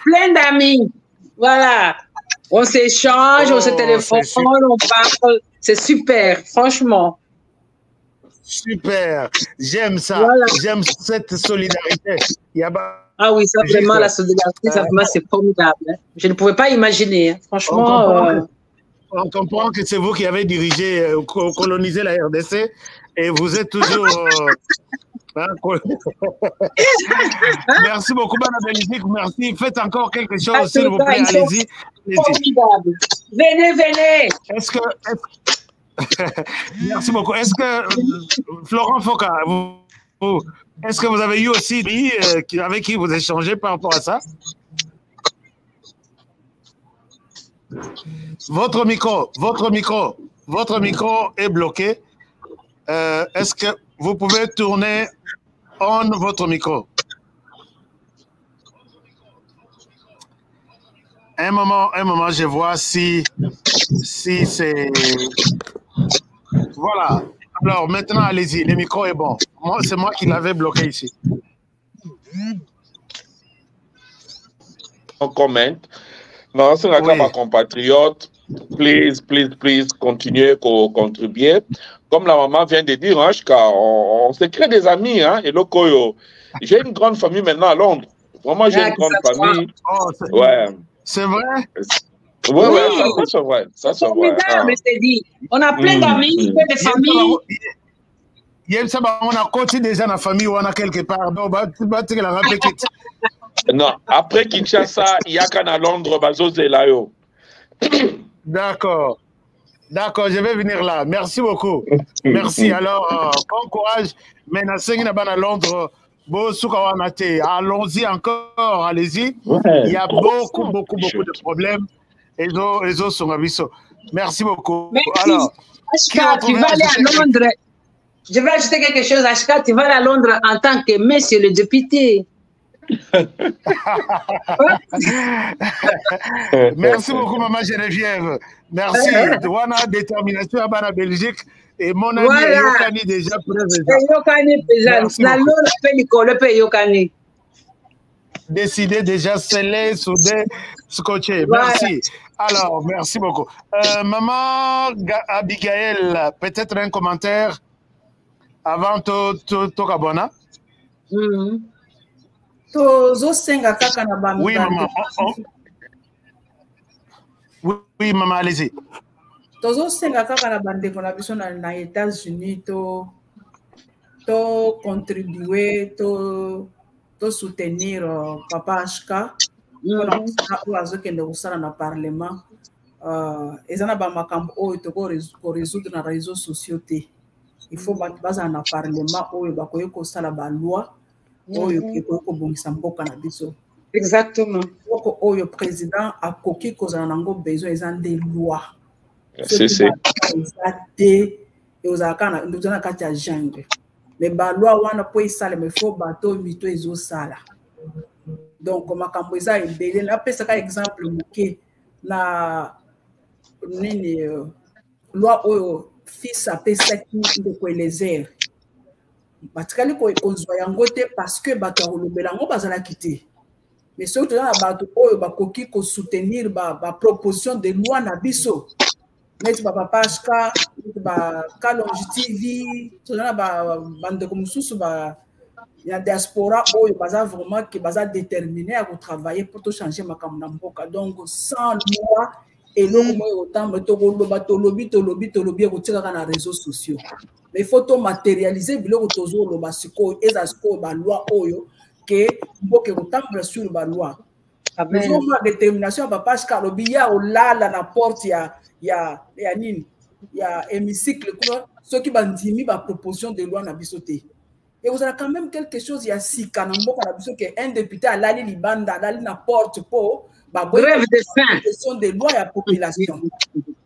Plein d'amis. Voilà. On s'échange, on se téléphone, on parle. C'est super, franchement. Super. J'aime ça. Voilà. J'aime cette solidarité. Ah oui, ça vraiment, la solidarité, ça vraiment, c'est formidable. Hein. Je ne pouvais pas imaginer. Hein. Franchement. On comprend que c'est vous qui avez dirigé, colonisé la RDC et vous êtes toujours. Merci beaucoup, Madame Bénédicte. Merci. Faites encore quelque chose, s'il vous plaît. Allez-y. Formidable. Venez. Est-ce que. Merci beaucoup. Est-ce que. Florent Foka, est-ce que vous avez eu aussi lui avec qui vous échangez par rapport à ça? Votre micro est bloqué. Est-ce que vous pouvez tourner on votre micro? Un moment, je vois si c'est... Voilà. Alors, maintenant, allez-y. Le micro est bon. C'est moi qui l'avais bloqué ici. On commente. Non, c'est la ma compatriote. Please, continuez à contribuer. Comme la maman vient de dire, hein, on se crée des amis. Hein, et j'ai une grande famille maintenant à Londres. Vraiment, j'ai une grande famille. Ouais. C'est vrai? Oui, ça c'est vrai. Ça c'est vrai. On a plein d'amis, plein de familles. On a côté déjà dans la famille, on a quelque part. Donc, la Non, après Kinshasa, il y a qu'à Londres, Bazo Zelayo. D'accord. D'accord, je vais venir là. Merci beaucoup. Merci. Alors, bon courage. Mais à Londres, allons-y encore, allez-y. Ouais. Il y a beaucoup de problèmes. Et les autres sont avisés. Merci beaucoup. Merci. Alors, Ashka, tu vas aller à Londres. Je vais ajouter quelque chose. Ashka, tu vas aller à Londres en tant que monsieur le député. Merci beaucoup, Maman Geneviève. Merci. Douana, détermination à la Belgique. Et mon ami Yokani déjà présent. Yokani présent. Décidé déjà, scellé, soudé, scotché. Merci. Alors, merci beaucoup. Maman Abigail, peut-être un commentaire avant Tokabona? Oui, maman. Oui, maman, allez-y. Tozosenga kaka na bandeko na biso na États-Unis to contribuer to soutenir Papa HK pour azokende kosala na parlement eza na bamakambo oyo tokorésoudre na réseaux sociaux te. Il faut bazala na parlement oyo bakoki kosala baloi oyo ekoki kobongisa mboka na biso. Exactement. Oyo président akoki kozala nango besoin eza nde loi. C'est mais baloi wana po isala mais faut bato mito ezosala. Donc makambo eza ebele na pesa ka exemple moke na nini loi oyo fils apesaki ndeko Elezer batikali kozwa yango te parce que bato akolobela yango bazalaki te. Mais surtout na bato oyo bakoki kosoutenir ba proposition de loi na biso neti Papa HK ba Kalonji TV tozana bandeko mosusu ya diaspora oyo baza vraiment que baza déterminé à travailler pour tout changer makambo na mboka. Donc sans loi eloko moyo otamba tokoloba tolobi ekotikaka na réseaux sociaux. Mais il faut to matérialiser biloko tozoloba sikoyo eza sikoyo ba loi oyo que mboka ekotambula sur ba loi. Mais la détermination Papa HK lobi ya olala na porte ya nini ya hémicycle quoi ceux qui bandimi ba proposition de loi na bisoté. Et vous avez quand même quelque chose, il y a si un député à l'ali libanda, à l'ali na porte pour grève de faim. Question des lois et la population.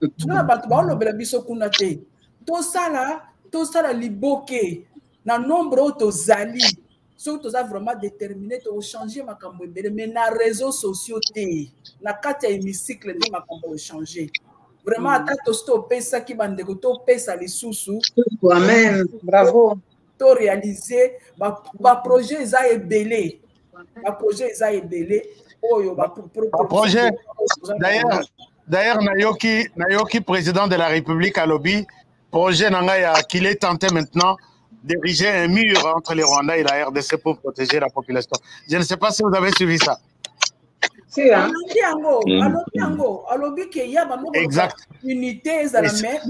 Tu n'as pas le bénéfice qu'on a fait. Tout ça là, liboké, na nombre auto zali, ceux qui ont vraiment déterminé de changer ma cambo, mais na réseaux sociaux na carte hémicycle de ma cambo changer. Vraiment, à ta tosto pesa qui bande de to pesa les sous-sous. Amen. Bravo. Réaliser ma projet eza ebele oyo ba projet d'ailleurs Nayoki président de la République à lobby projet nanga qu'il est tenté maintenant d'ériger un mur entre les Rwandais et la RDC pour protéger la population. Je ne sais pas si vous avez suivi ça. Exact. Unité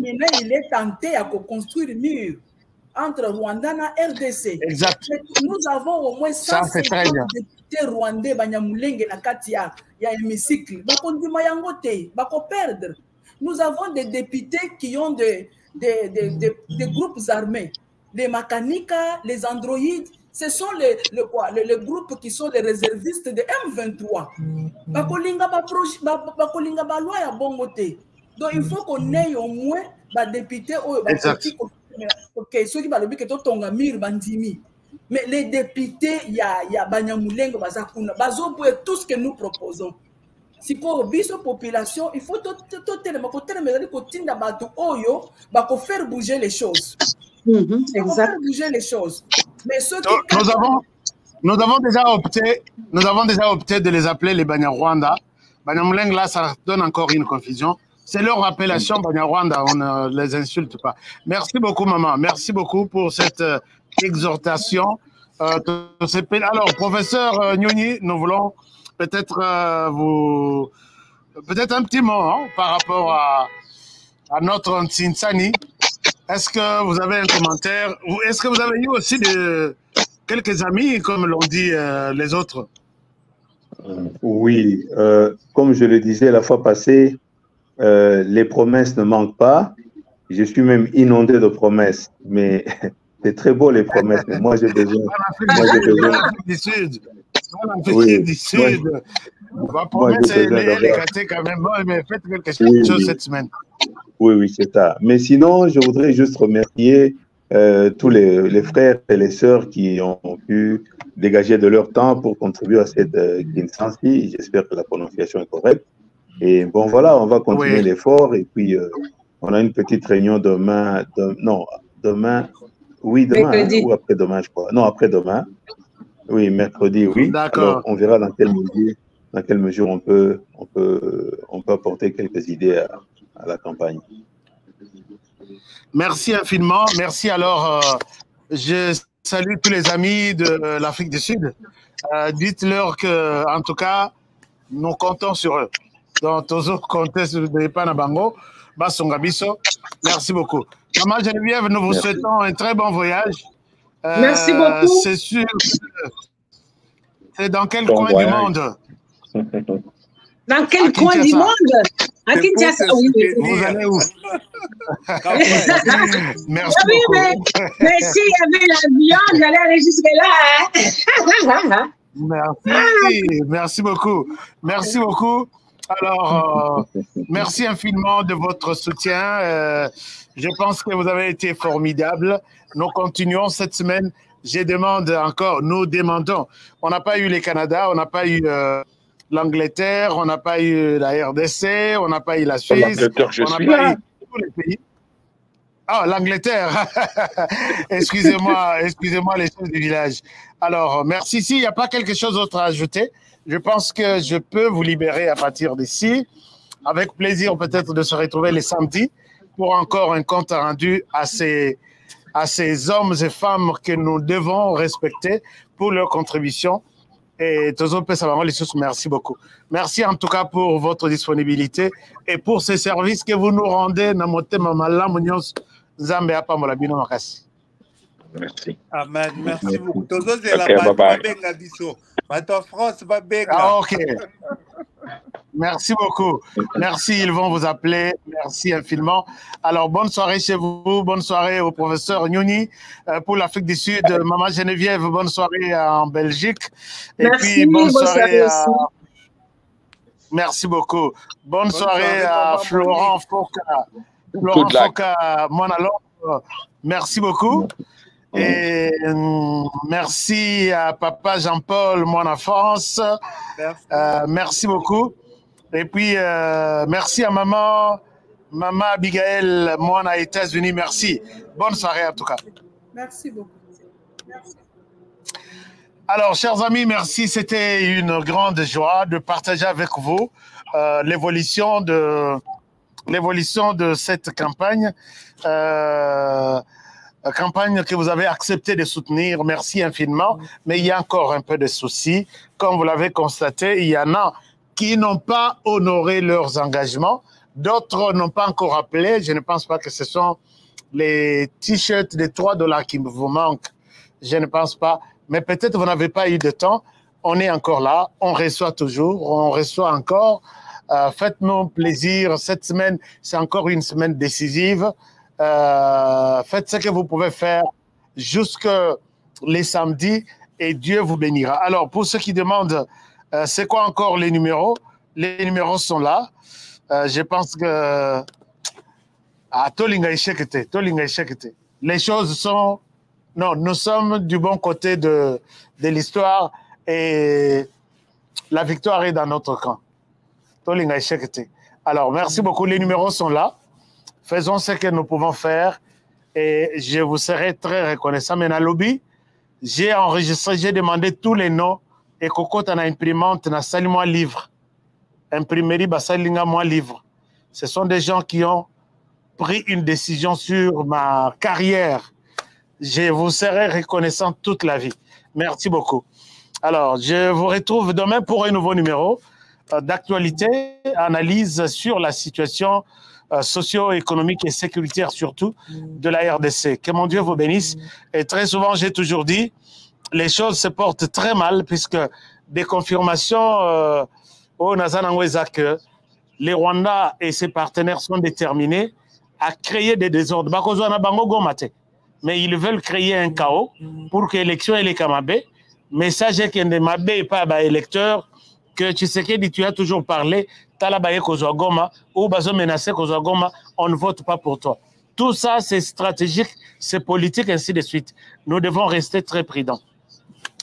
mais il est tenté à construire mur entre Rwanda et RDC. Exact. Nous avons au moins 150 députés rwandais banyamulenge na kati ya hémicycle. Perdre. Nous avons des députés qui ont des groupes armés. Les Makanika, les androïdes, ce sont les groupes qui sont les réservistes de M23. Donc il faut qu'on ait au moins des députés ok, ceux qui parlent que tout mir bandimi. Mais les députés, il y a Banyamulenge, tout ce que nous proposons. Si pour la population, il faut faire bouger les choses. Faire bouger les choses. Mais ceux qui nous avons déjà opté de les appeler les Banyarwanda. Banyamulenge, là, ça donne encore une confusion. C'est leur appellation, Banyarwanda, on ne les insulte pas. Merci beaucoup, maman. Merci beaucoup pour cette exhortation. Alors, professeur Nyoni, nous voulons peut-être peut-être un petit mot par rapport à notre Ntsinsani. Est-ce que vous avez un commentaire ou est-ce que vous avez eu aussi quelques amis, comme l'ont dit les autres? Oui, comme je le disais la fois passée, les promesses ne manquent pas. Je suis même inondé de promesses, mais c'est très beau les promesses. Mais moi, j'ai besoin. L'Afrique du Sud. L'Afrique du Sud. Ma promesse, elle est gâtée quand même. Mais faites quelque chose cette semaine. Oui, c'est ça. Mais sinon, je voudrais juste remercier tous les frères et les sœurs qui ont pu dégager de leur temps pour contribuer à cette Kinsansi. J'espère que la prononciation est correcte. Et bon, voilà, on va continuer l'effort. Et puis, on a une petite réunion demain. Demain, ou après-demain, je crois. Non, après-demain. Oui, mercredi, oui. D'accord. Alors, on verra dans quelle mesure on peut apporter quelques idées à la campagne. Merci infiniment. Merci. Alors, je salue tous les amis de l'Afrique du Sud. Dites-leur que, en tout cas, nous comptons sur eux. Donc, tous les contextes de Panabango, Basongabiso. Merci beaucoup. Maman Geneviève, nous vous souhaitons un très bon voyage. Merci beaucoup. C'est sûr. C'est dans quel coin du monde? Dans quel coin du monde? À Kinshasa, oui. Vous allez où? Merci oui, beaucoup. Mais s'il y avait l'avion, j'allais aller jusque-là. Merci beaucoup. Merci beaucoup. Alors, merci infiniment de votre soutien. Je pense que vous avez été formidable. Nous continuons cette semaine. Nous demandons. On n'a pas eu le Canada, on n'a pas eu l'Angleterre, on n'a pas eu la RDC, on n'a pas eu la Suisse, on n'a pas eu tous les pays. Ah, l'Angleterre. Excusez-moi les choses du village. Alors, merci. S'il n'y a pas quelque chose d'autre à ajouter, je pense que je peux vous libérer à partir d'ici. Avec plaisir peut-être de se retrouver les samedis pour encore un compte rendu à ces hommes et femmes que nous devons respecter pour leur contribution. Et merci beaucoup. Merci en tout cas pour votre disponibilité et pour ces services que vous nous rendez. Merci. Amen. Merci beaucoup. Ah, ok. Merci beaucoup. Merci, ils vont vous appeler. Merci infiniment. Alors, bonne soirée chez vous. Bonne soirée au professeur Nyouni pour l'Afrique du Sud. Maman Geneviève, bonne soirée en Belgique. Et merci, puis, bonne soirée à... Merci beaucoup. Bonne soirée à Florent Foka. Florent Foka, merci beaucoup. Et merci à papa Jean-Paul, moi en France. Merci beaucoup. Et puis, merci à maman Abigail, moi aux États-Unis. Merci. Bonne soirée en tout cas. Merci beaucoup. Merci. Alors, chers amis, merci. C'était une grande joie de partager avec vous l'évolution de cette campagne. Campagne que vous avez accepté de soutenir. Merci infiniment. Mais il y a encore un peu de soucis. Comme vous l'avez constaté, il y en a qui n'ont pas honoré leurs engagements. D'autres n'ont pas encore appelé. Je ne pense pas que ce sont les t-shirts de $3 qui vous manquent. Je ne pense pas. Mais peut-être vous n'avez pas eu de temps. On est encore là. On reçoit toujours. On reçoit encore. Faites-nous plaisir. Cette semaine, c'est encore une semaine décisive. Faites ce que vous pouvez faire jusque les samedis et Dieu vous bénira. Alors, pour ceux qui demandent, c'est quoi encore les numéros? Les numéros sont là. Je pense que... les choses sont... Non, nous sommes du bon côté de l'histoire et la victoire est dans notre camp. Alors, merci beaucoup. Les numéros sont là. Faisons ce que nous pouvons faire et je vous serai très reconnaissant. Mais dans le lobby, j'ai enregistré, j'ai demandé tous les noms et Coco, tu as une imprimante, tu as moi livre. Imprimerie, moi livre. Ce sont des gens qui ont pris une décision sur ma carrière. Je vous serai reconnaissant toute la vie. Merci beaucoup. Alors, je vous retrouve demain pour un nouveau numéro d'actualité, analyse sur la situation socio-économique et sécuritaire surtout de la RDC. Que mon Dieu vous bénisse. Et très souvent, j'ai toujours dit, les choses se portent très mal puisque des confirmations au Nazanangweza que les Rwandais et ses partenaires sont déterminés à créer des désordres. Mais ils veulent créer un chaos pour que l'élection ait les Kamabé. Message est que ne Mabé pas électeur, que Tshisekedi, tu as toujours parlé, Talabaye Kozogoma, ou Bazo menacé Kozogoma, on ne vote pas pour toi. Tout ça, c'est stratégique, c'est politique, ainsi de suite. Nous devons rester très prudents.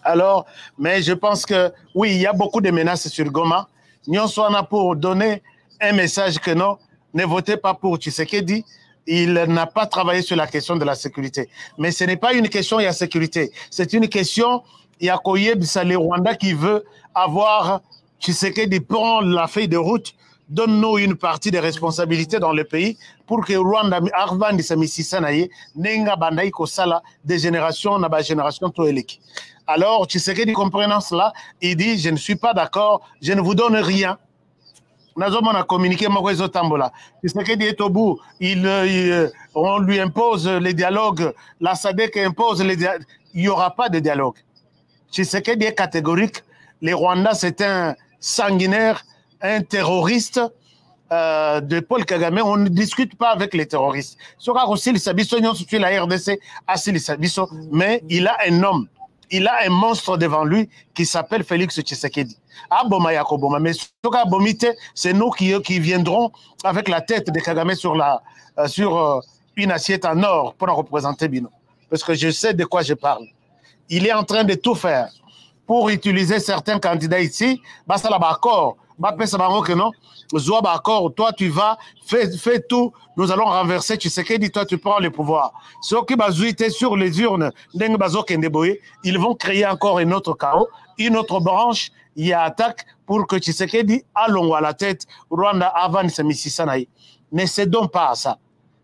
Alors, mais je pense que, oui, il y a beaucoup de menaces sur Goma. Nous sommes pour donner un message que non, ne votez pas pour Tshisekedi. Il n'a pas travaillé sur la question de la sécurité. Mais ce n'est pas une question de la sécurité. C'est une question, il y a les Rwandais qui veut avoir Tshisekedi prend la feuille de route, donne-nous une partie des responsabilités dans le pays pour que Rwanda arvandi sa misisanaye nenga bandai kosala des générations na ba génération toeleki. Alors Tshisekedi comprenant cela, il dit je ne suis pas d'accord, je ne vous donne rien. Nazoma a communiqué Morezo Tambola. Tshisekedi est au bout, on lui impose les dialogues, la SADC impose les dialogues. Il n'y aura pas de dialogue. Tshisekedi est catégorique. Les Rwandais, c'est un sanguinaire, un terroriste de Paul Kagame. On ne discute pas avec les terroristes. La RDC, mais il a un homme, il a un monstre devant lui qui s'appelle Félix Tshisekedi. Mais c'est nous qui viendrons avec la tête de Kagame sur une assiette en or pour représenter Bino. Parce que je sais de quoi je parle. Il est en train de tout faire pour utiliser certains candidats ici. Basta là d'accord. Toi tu vas, fais tout. Nous allons renverser. Tu sais que toi tu prends le pouvoir. Ceux qui bazouitent sur les urnes, ils vont créer encore un autre chaos, une autre branche. Il y a attaque pour que Tshisekedi allons à la tête. Rwanda avant Mississanaï. Ne cédons pas à ça.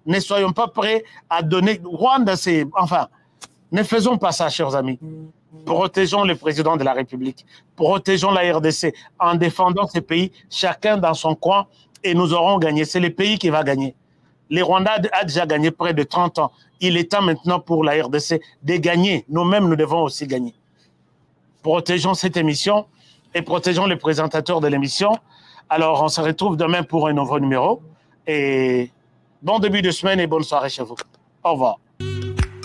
Ne soyons pas prêts à donner. Rwanda, c'est. Enfin, ne faisons pas ça, chers amis. Protégeons le président de la République. Protégeons la RDC en défendant ces pays, chacun dans son coin, et nous aurons gagné. C'est le pays qui va gagner. Les Rwandais a déjà gagné près de 30 ans. Il est temps maintenant pour la RDC de gagner. Nous-mêmes, nous devons aussi gagner. Protégeons cette émission et protégeons les présentateurs de l'émission. Alors, on se retrouve demain pour un nouveau numéro. Et bon début de semaine et bonne soirée chez vous. Au revoir.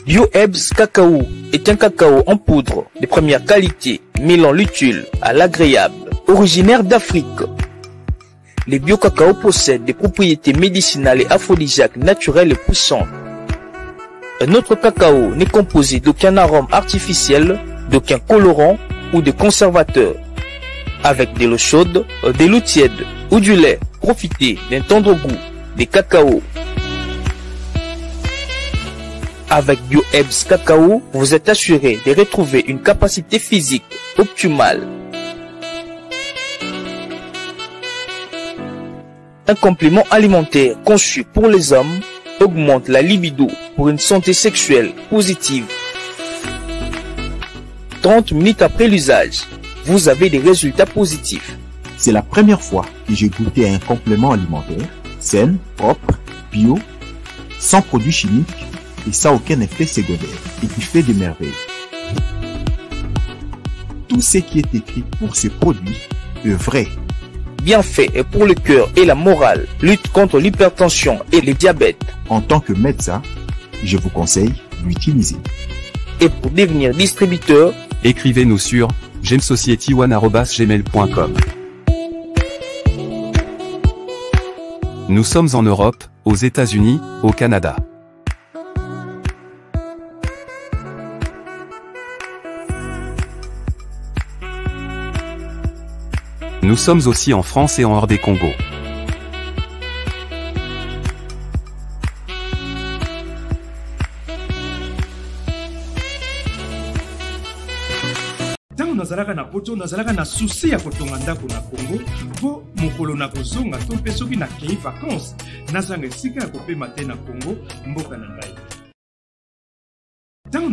BioEbs Cacao est un cacao en poudre de première qualité, mêlant l'utile à l'agréable, originaire d'Afrique. Les bio-cacao possèdent des propriétés médicinales et aphrodisiaques naturelles et puissantes. Un autre cacao n'est composé d'aucun arôme artificiel, d'aucun colorant ou de conservateur. Avec de l'eau chaude, de l'eau tiède ou du lait, profitez d'un tendre goût des cacao. Avec BioEbs Cacao, vous êtes assuré de retrouver une capacité physique optimale. Un complément alimentaire conçu pour les hommes augmente la libido pour une santé sexuelle positive. 30 minutes après l'usage, vous avez des résultats positifs. C'est la première fois que j'ai goûté un complément alimentaire sain, propre, bio, sans produits chimiques et sans aucun effet secondaire et qui fait des merveilles. Tout ce qui est écrit pour ce produit est vrai. Bien fait et pour le cœur et la morale, lutte contre l'hypertension et le diabète. En tant que médecin, je vous conseille d'utiliser. Et pour devenir distributeur, écrivez-nous sur gemsociety1@gmail.com. Nous sommes en Europe, aux États-Unis, au Canada. Nous sommes aussi en France et en hors des Congo. Tango nazalaka na poto nazalaka na souci ya kotonga ndako na Congo po mokolo na kozonga to mpe soki na kei vacances nazanga esika ya kopema te na Congo mboka na ngai. Tango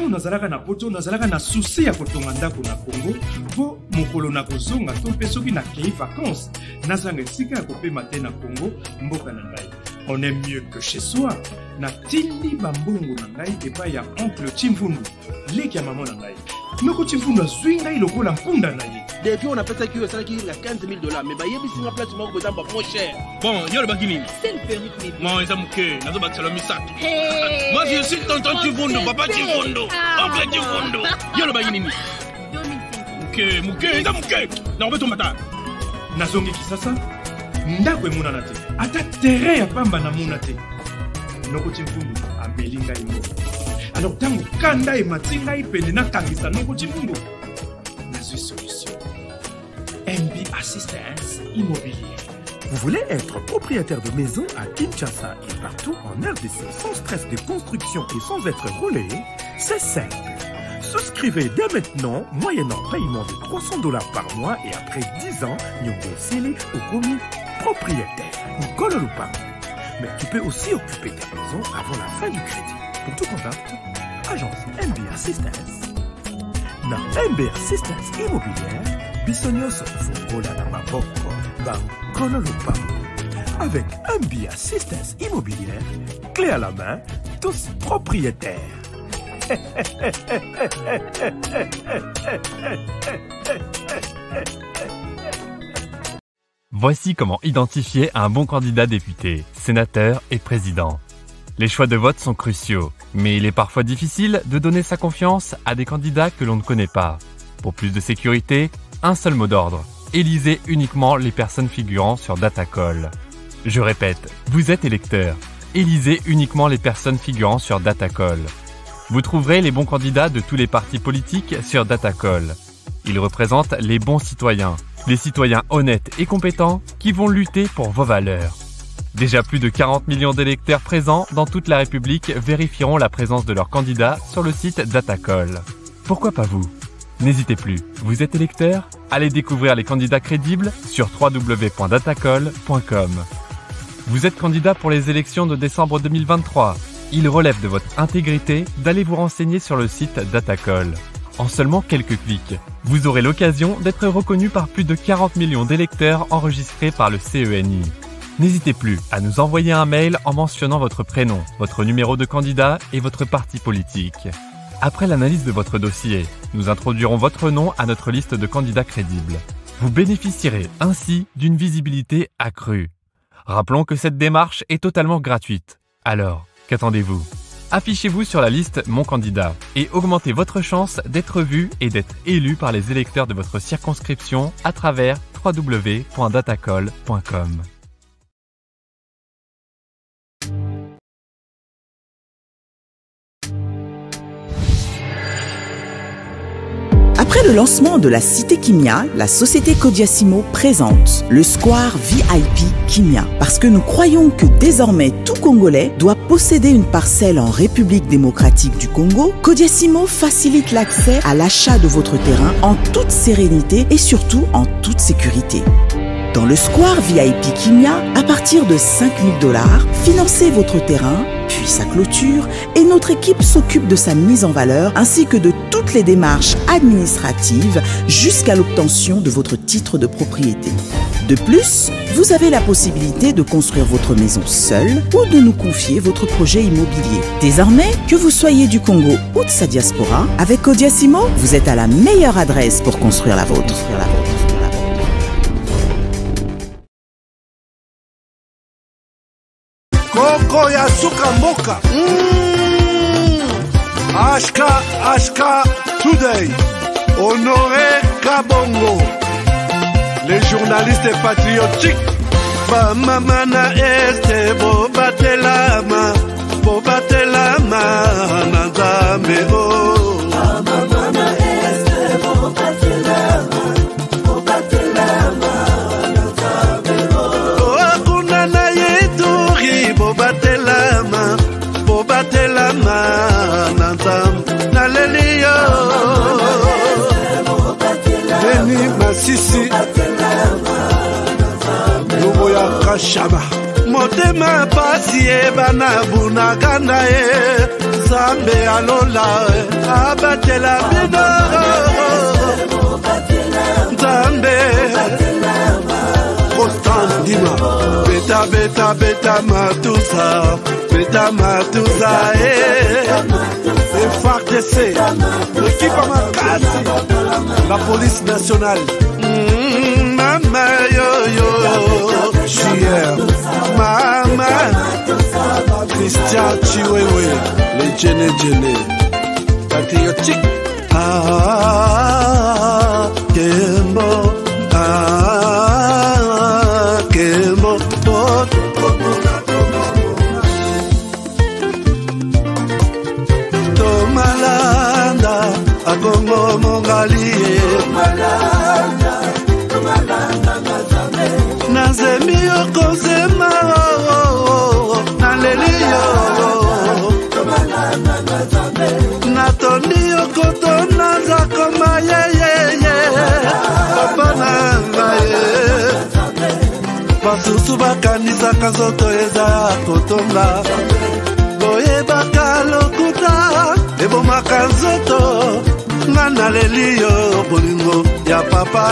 nazalaka na poto nazalaka na souci ya kotonga ndako na Congo po mokolo na kozonga to mpe soki na kei vacances nazanga esika ya kopema te na Congo mboka na ngai. On est mieux que chez soi. natindi bambongo na ngai epai ya oncle Chimfundu leki ya mama na ngai noko Chimfundu azwi ngai lokola mpunda na ye depuis on appelle ça qui na $15,000 mais bayebi singa place moko kozamba moins cher. Bon, yo le bakini. C'est le perruque. Moi, ils ont que nazo bakisalo misato. Moi, je suis tonton Chimfundu, papa Chimfundu, oncle Chimfundu. Yo le bakini. Muke, eza muke. Na obeto mata. Nazongeki sasa ndako emonana te ata terrain ya pamba na mona te noko Chimfundu ameli ngai ngo alors ntango kanda emati ngai pene nakangisa noko Chimfundu nazwi solution. MB Assistance Immobilier. Vous voulez être propriétaire de maison à Kinshasa et partout en RDC sans stress de construction et sans être roulé? C'est simple. Souscrivez dès maintenant, moyennant paiement de $300 par mois et après 10 ans, Nyongo Sili ou commis propriétaire. Ngololupa. Mais tu peux aussi occuper ta maison avant la fin du crédit. Pour tout contact, agence MB Assistance. Na MB Assistance Immobilière, Bissonioso Fungola na Maboko, Ngololupa. Avec MB Assistance Immobilière, clé à la main, tous propriétaires. Voici comment identifier un bon candidat député, sénateur et président. Les choix de vote sont cruciaux, mais il est parfois difficile de donner sa confiance à des candidats que l'on ne connaît pas. Pour plus de sécurité, un seul mot d'ordre. Élisez uniquement les personnes figurant sur Datacall. Je répète, vous êtes électeur. Élisez uniquement les personnes figurant sur Datacall. Vous trouverez les bons candidats de tous les partis politiques sur Datacall. Ils représentent les bons citoyens, les citoyens honnêtes et compétents qui vont lutter pour vos valeurs. Déjà plus de 40 millions d'électeurs présents dans toute la République vérifieront la présence de leurs candidats sur le site Datacall. Pourquoi pas vous? N'hésitez plus, vous êtes électeur? Allez découvrir les candidats crédibles sur www.datacall.com. Vous êtes candidat pour les élections de décembre 2023. Il relève de votre intégrité d'aller vous renseigner sur le site Datacall. En seulement quelques clics, vous aurez l'occasion d'être reconnu par plus de 40 millions d'électeurs enregistrés par le CENI. N'hésitez plus à nous envoyer un mail en mentionnant votre prénom, votre numéro de candidat et votre parti politique. Après l'analyse de votre dossier, nous introduirons votre nom à notre liste de candidats crédibles. Vous bénéficierez ainsi d'une visibilité accrue. Rappelons que cette démarche est totalement gratuite. Alors, qu'attendez-vous? Affichez-vous sur la liste Mon candidat et augmentez votre chance d'être vu et d'être élu par les électeurs de votre circonscription à travers www.datacall.com. Après le lancement de la Cité Kimia, la société Codiasimo présente le Square VIP Kimia. Parce que nous croyons que désormais tout Congolais doit posséder une parcelle en République démocratique du Congo, Codiasimo facilite l'accès à l'achat de votre terrain en toute sérénité et surtout en toute sécurité. Dans le Square VIP Kimia, à partir de $5,000, financez votre terrain, puis sa clôture, et notre équipe s'occupe de sa mise en valeur ainsi que de toutes les démarches administratives jusqu'à l'obtention de votre titre de propriété. De plus, vous avez la possibilité de construire votre maison seule ou de nous confier votre projet immobilier. Désormais, que vous soyez du Congo ou de sa diaspora, avec Codiasimo, vous êtes à la meilleure adresse pour construire la vôtre. Koko ya suka mboka. Ashka Today. Honoré Kabongo. Les journalistes patriotiques. Bamamana este bobatelama. Bobatelama nanzambe o. Bamamana este bobatelama. Bobatelama nanzambe o. Akuna na yeduri bobatelama. Bobatelama nanzambe naleliyo. Deni Masisi Lubo ya Kashaba Motema pasi ebana bunagana e Zambe alola abatela bino Zambe Constant Dima Beta matusa Beta Matuza, FARDC, l'équipe Amakasi, la police nationale. Mama yo yo, JR, Mama, Christian Chiwewe, les Djene Djene, patriotique. Ah, Kembo, Kembo, Tomalanda, Akongo Mongali, Nazemi Okozema, Nalelio, Natoni Okotona Zakoma, Papa Nangaye, Basusu bakanisa kazoto eza kotonga, Boye bakalokuta, Ebo makazoto, Nana lelio bolingo ya papa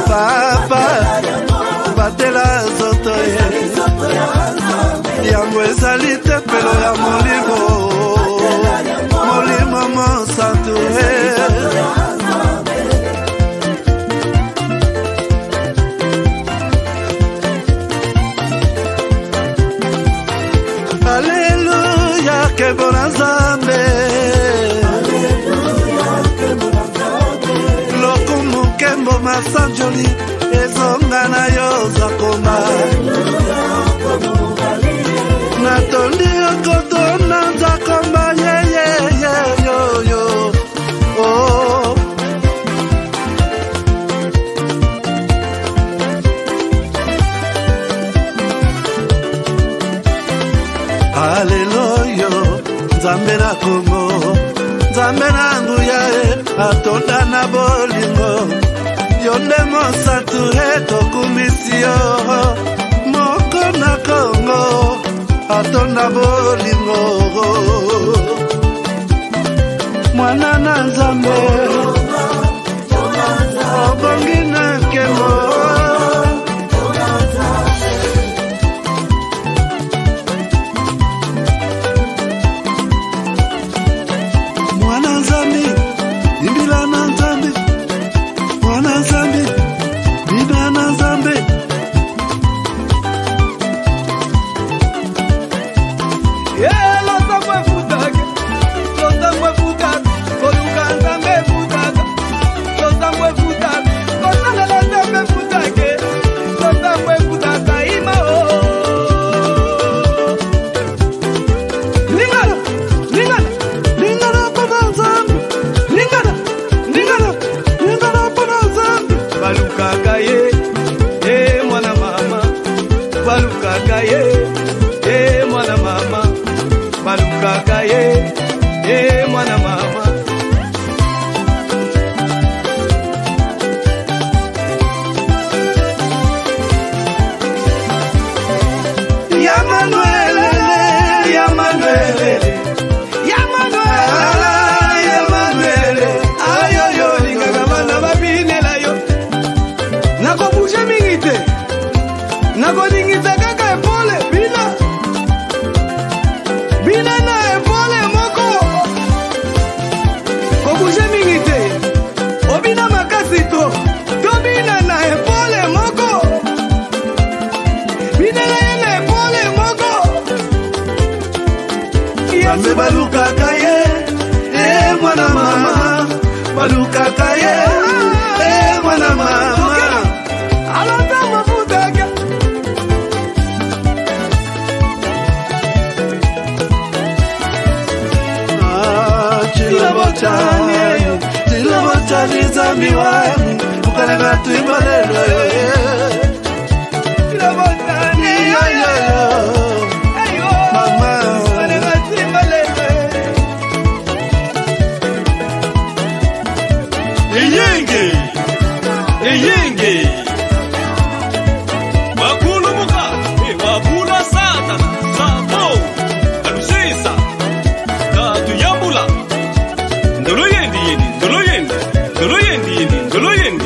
Papa, batela zoto yango ezali te pelo ya molimo Molimo monsantu Alléluia, que bon Nzambe. Lokumu kembo masanjoli, ezonga na yo zakoma. Natondi okoto na zakoma, yo. Oh. Hallelujah, Nzambe na Kongo, Nzambe na nguya atonda na bolingo, yonde mosatu tokumisio, moko na Kongo, atonda bolingo, mwana na Nzambe, obongi na kemo. Ndolo yendi, ndolo yendi, ndolo yendi.